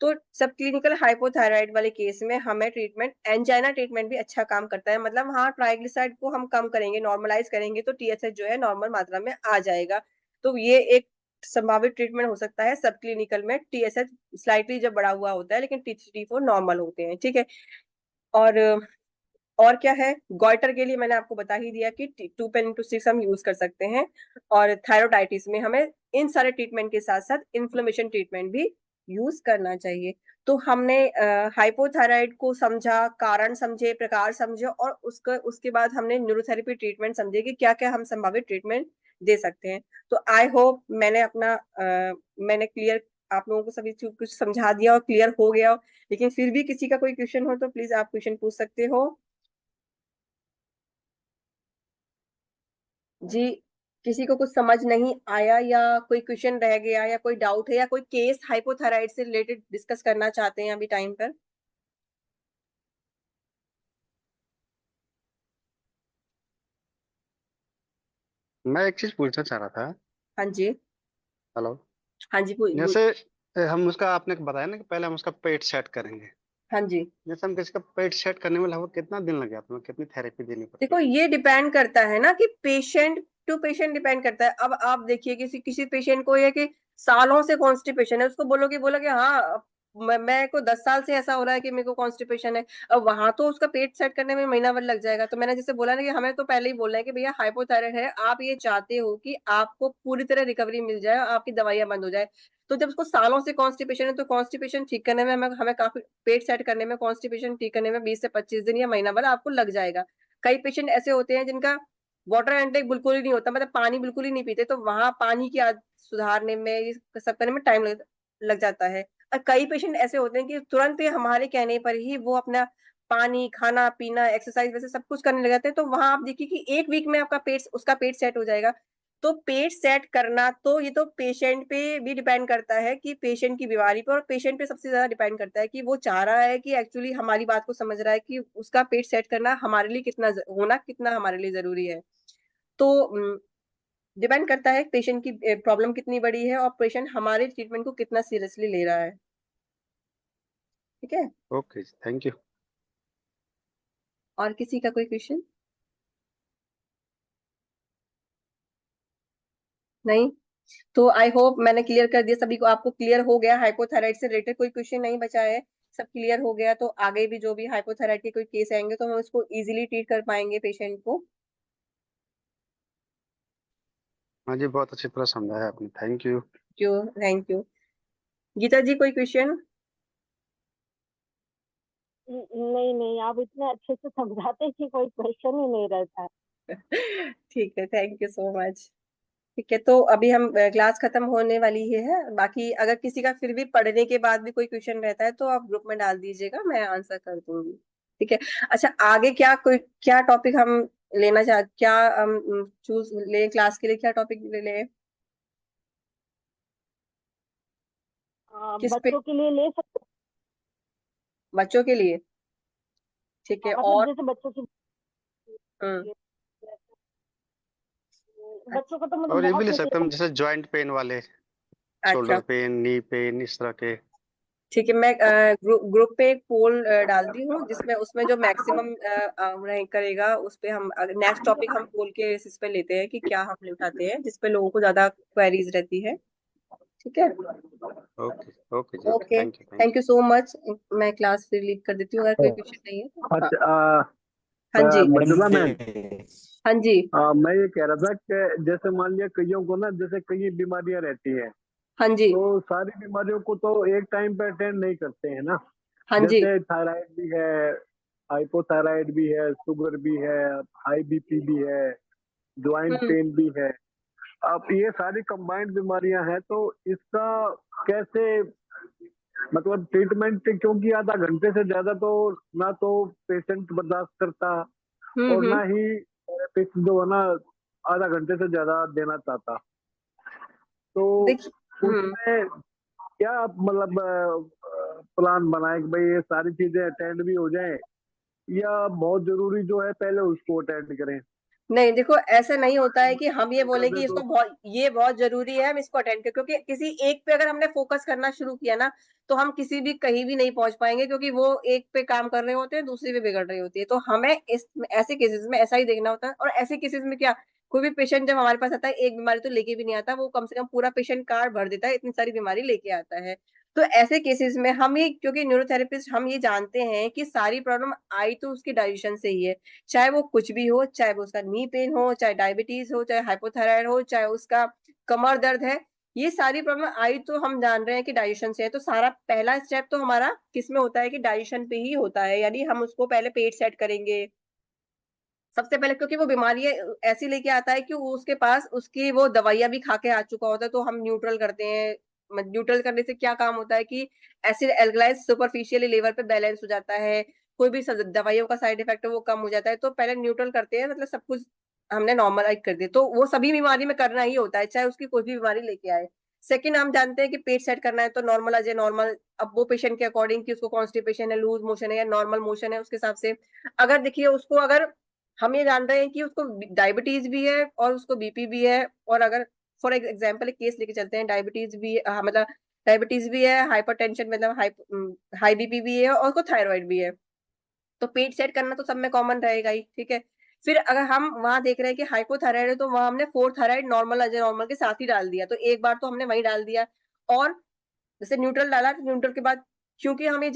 तो सब क्लिनिकल हाइपोथायराइड वाले केस में हमें ट्रीटमेंट एंजाइना ट्रीटमेंट भी अच्छा काम करता है। मतलब हाँ, ट्राइग्लिसराइड को हम कम करेंगे, नॉर्मलाइज करेंगे, तो TSH जो है नॉर्मल मात्रा में आ जाएगा। तो ये एक संभावित ट्रीटमेंट हो सकता है सब क्लिनिकल में। TSH स्लाइटली जब बढ़ा हुआ होता है, लेकिन T3 T4 नॉर्मल होते हैं, ठीक है। और और क्या है, गॉइटर के लिए मैंने आपको बता ही दिया कि 2 पेन इंटू 6 हम यूज कर सकते हैं। और थायरोडाइटिस में हमें इन सारे ट्रीटमेंट के साथ साथ इन्फ्लेमेशन ट्रीटमेंट भी यूज करना चाहिए। तो हमने हाइपोथायराइड को समझा, कारण समझे, प्रकार समझे, और उसके बाद हमने न्यूरोथेरेपी ट्रीटमेंट समझे कि क्या क्या हम संभावित ट्रीटमेंट दे सकते हैं। तो आई होप मैंने क्लियर आप लोगों को सभी कुछ समझा दिया और क्लियर हो गया हो। लेकिन फिर भी किसी का कोई क्वेश्चन हो तो प्लीज आप क्वेश्चन पूछ सकते हो। जी, किसी को कुछ समझ नहीं आया या कोई क्वेश्चन रह गया या कोई डाउट है या कोई केस हाइपोथायराइड से रिलेटेड डिस्कस करना चाहते हैं अभी टाइम पर?
मैं एक चीज पूछना चाह रहा था।
हाँ जी।
हेलो।
हाँ जी,
जैसे हम उसका आपने बताया ना कि पहले हम उसका पेट सेट करेंगे।
हाँ जी।
जैसे हम किसी का पेट सेट करने में लगभग कितना दिन लग जाता है, कितनी थेरेपी देनी पड़ती
देखो,
है?
ये डिपेंड करता है ना कि पेशेंट टू पेशेंट डिपेंड करता है। अब आप देखिए, किसी किसी पेशेंट को ये कि सालों से कॉन्स्टिपेशन है, उसको बोला कि हाँ, मैं को 10 साल से ऐसा हो रहा है कि मेरे को कॉन्स्टिपेशन है। अब वहां तो उसका पेट सेट करने में महीना भर लग जाएगा। तो मैंने जैसे बोला ना कि हमें तो पहले ही बोलना है कि भैया हाइपोथायराइड है, आप ये चाहते हो कि आपको पूरी तरह रिकवरी मिल जाए, आपकी दवाइयां बंद हो जाए। तो जब उसको सालों से कॉन्स्टिपेशन है, तो कॉन्स्टिपेशन ठीक करने में हमें काफी, पेट सेट करने में, कॉन्स्टिपेशन ठीक करने में 20 से 25 दिन या महीना भर आपको लग जाएगा। कई पेशेंट ऐसे होते हैं जिनका वाटर इनटेक बिल्कुल ही नहीं होता, मतलब पानी बिल्कुल ही नहीं पीते, तो वहां पानी की आदत सुधारने में, ये सब करने में टाइम लग जाता है। और कई पेशेंट ऐसे होते हैं कि तुरंत ही हमारे कहने पर ही वो अपना पानी, खाना पीना, एक्सरसाइज वैसे सब कुछ करने लग जाते हैं। तो वहां आप देखिए कि एक वीक में आपका पेट, उसका पेट सेट हो जाएगा। तो पेट सेट करना, तो ये तो पेशेंट पे भी डिपेंड करता है कि पेशेंट की बीमारी पर, और पेशेंट पे सबसे ज्यादा डिपेंड करता है कि वो चाह रहा है कि एक्चुअली हमारी बात को समझ रहा है कि उसका पेट सेट करना हमारे लिए होना कितना हमारे लिए जरूरी है। तो डिपेंड करता है पेशेंट की प्रॉब्लम कितनी बड़ी है और पेशेंट हमारे ट्रीटमेंट को कितना सीरियसली ले रहा है, ठीक है।
Okay, thank you.
और किसी का कोई क्वेश्चन? नहीं? तो आई होप मैंने क्लियर कर दिया सभी को, आपको क्लियर हो गया, हाइपोथायराइड से रिलेटेड कोई क्वेश्चन नहीं बचा है, सब क्लियर हो गया। तो आगे भी जो भी हाइपोथायराइड के कोई केस आएंगे तो हम उसको इजीली ट्रीट कर पाएंगे पेशेंट को।
हाँ जी, बहुत अच्छी तरह समझाया आपने, थैंक यू।
क्यों, थैंक यू। गीता जी, कोई क्वेश्चन?
नहीं नहीं, आप इतने अच्छे से समझाते कि कोई क्वेश्चन ही नहीं रहता है।
ठीक है, थैंक यू सो मच। ठीक है, तो अभी हम क्लास खत्म होने वाली ही है। बाकी अगर किसी का फिर भी पढ़ने के बाद भी कोई क्वेश्चन रहता है तो आप ग्रुप में डाल दीजिएगा, मैं आंसर कर दूंगी, ठीक है। अच्छा, आगे क्या टॉपिक हम क्या हम चूज ले क्लास के लिए, क्या टॉपिक ले? किस पे?
बच्चों के लिए ले सकते
बच्चों के लिए, ठीक है।
हैं, मतलब
और
जैसे बच्चों की,
हम्म,
बच्चों को तो मतलब
और ये भी
बहुत
ले
कुछ
सकते हैं हम, जैसे जॉइंट पेन वाले,
अच्छा।
शोल्डर पेन, नी पेन, इस तरह के।
ठीक है, मैं ग्रुप पे एक पोल डालती हूँ, जिसमें उसमें जो मैक्सिमम रैंक करेगा उस पे हम नेक्स्ट टॉपिक हम पोल के बेसिस पे लेते हैं कि क्या हम उठाते हैं जिस पे लोगों को ज्यादा क्वेरीज रहती है। ठीक है,
ओके ओके जी,
okay,
thank you
thank you so much. मैं क्लास फिर लीव कर देती हूँ अगर कोई क्वेश्चन नहीं है तो। हाँ,
अच्छा
हाँ जी,
मंजुला मैम,
हाँ जी,
मैं ये कह रहा था कि जैसे मान लिया कईयों को ना, जैसे कई बीमारियां रहती हैं,
हाँ जी,
तो सारी बीमारियों को तो एक टाइम पे अटेंड नहीं करते हैं ना।
हाँ जी,
जैसे थायराइड भी है, हाइपोथायराइड भी है, शुगर भी है, हाई बीपी भी है, ज्वाइंट
हम्म।
पेन भी है। अब ये सारी कंबाइंड बीमारियां हैं, तो इसका कैसे मतलब ट्रीटमेंट, क्योंकि आधा घंटे से ज्यादा तो ना तो पेशेंट बर्दाश्त करता और
हम्म।
ना ही थेरेपिस्ट जो है ना आधा घंटे से ज्यादा देना चाहता। तो
देखिए,
उसमें क्या आप मतलब प्लान बनाए कि भाई ये सारी चीजें अटेंड भी हो जाएं, या बहुत जरूरी जो है पहले उसको अटेंड करें?
नहीं, देखो ऐसा नहीं होता है कि हम ये बोले कि
करते
इसको
तो
ये बहुत जरूरी है, हम इसको अटेंड करें, क्योंकि किसी एक पे अगर हमने फोकस करना शुरू किया ना तो हम किसी भी कहीं भी नहीं पहुंच पाएंगे, क्योंकि वो एक पे काम कर रहे होते हैं, दूसरी पे बिगड़ रही होती है। तो हमें इस ऐसे केसेस में ऐसा ही देखना होता है। और ऐसे केसेस में क्या, कोई भी पेशेंट जब हमारे पास आता है एक बीमारी तो लेके भी नहीं आता, वो कम से कम पूरा पेशेंट कार्ड भर देता है, इतनी सारी बीमारी लेके आता है। तो ऐसे केसेस में हम ही, क्योंकि न्यूरोथेरेपिस्ट हम ये जानते हैं कि सारी प्रॉब्लम आई तो उसकी डाइजेशन से ही है, चाहे वो कुछ भी हो, चाहे वो उसका नी पेन हो, चाहे डायबिटीज हो, चाहे हाइपोथायराइड हो, चाहे उसका कमर दर्द है, ये सारी प्रॉब्लम आई तो हम जान रहे हैं कि डाइजेशन से है। तो सारा पहला स्टेप तो हमारा किस में होता है कि डाइजेशन पे ही होता है, यानी हम उसको पहले पेट सेट करेंगे सबसे पहले, क्योंकि वो बीमारी ऐसी लेके आता है कि वो उसके पास उसकी वो दवाइयां भी खा के आ चुका होता है, तो हम न्यूट्रल करते हैं। न्यूट्रल करने से क्या काम होता है कि एसिड एल्कलाइज सुपरफिशियली लेवल पे बैलेंस हो जाता है, कोई भी दवाइयों का साइड इफेक्ट है वो कम हो जाता है। तो पहले न्यूट्रल करते हैं, मतलब सब कुछ हमने नॉर्मलाइज कर दिया, तो वो सभी बीमारी में करना ही होता है, चाहे उसकी कोई भी बीमारी लेके आए। सेकंड, हम जानते हैं कि पेट सेट करना है तो नॉर्मल आ जाए नॉर्मल, अब वो पेशेंट के अकॉर्डिंग कि उसको कॉन्स्टिपेशन है, लूज मोशन है या नॉर्मल मोशन है, उसके हिसाब से। अगर देखिए उसको, अगर हम ये जान रहे हैं कि उसको डायबिटीज भी है और उसको बीपी भी है, और अगर फॉर एग्जांपल एक केस लेके चलते हैं, डायबिटीज भी मतलब डायबिटीज भी है, हाइपरटेंशन मतलब हाई बीपी भी है और उसको थायराइड भी है, तो पेट सेट करना तो सब में कॉमन रहेगा ही। ठीक है, फिर अगर हम वहां देख रहे हैं कि हाइपोथायराइड है तो वहां हमने four thyroid normal Ajay normal के साथ ही डाल दिया, तो एक बार तो हमने वही डाल दिया। और जैसे न्यूट्रल डाला तो न्यूट्रल के बाद, क्योंकि हम ये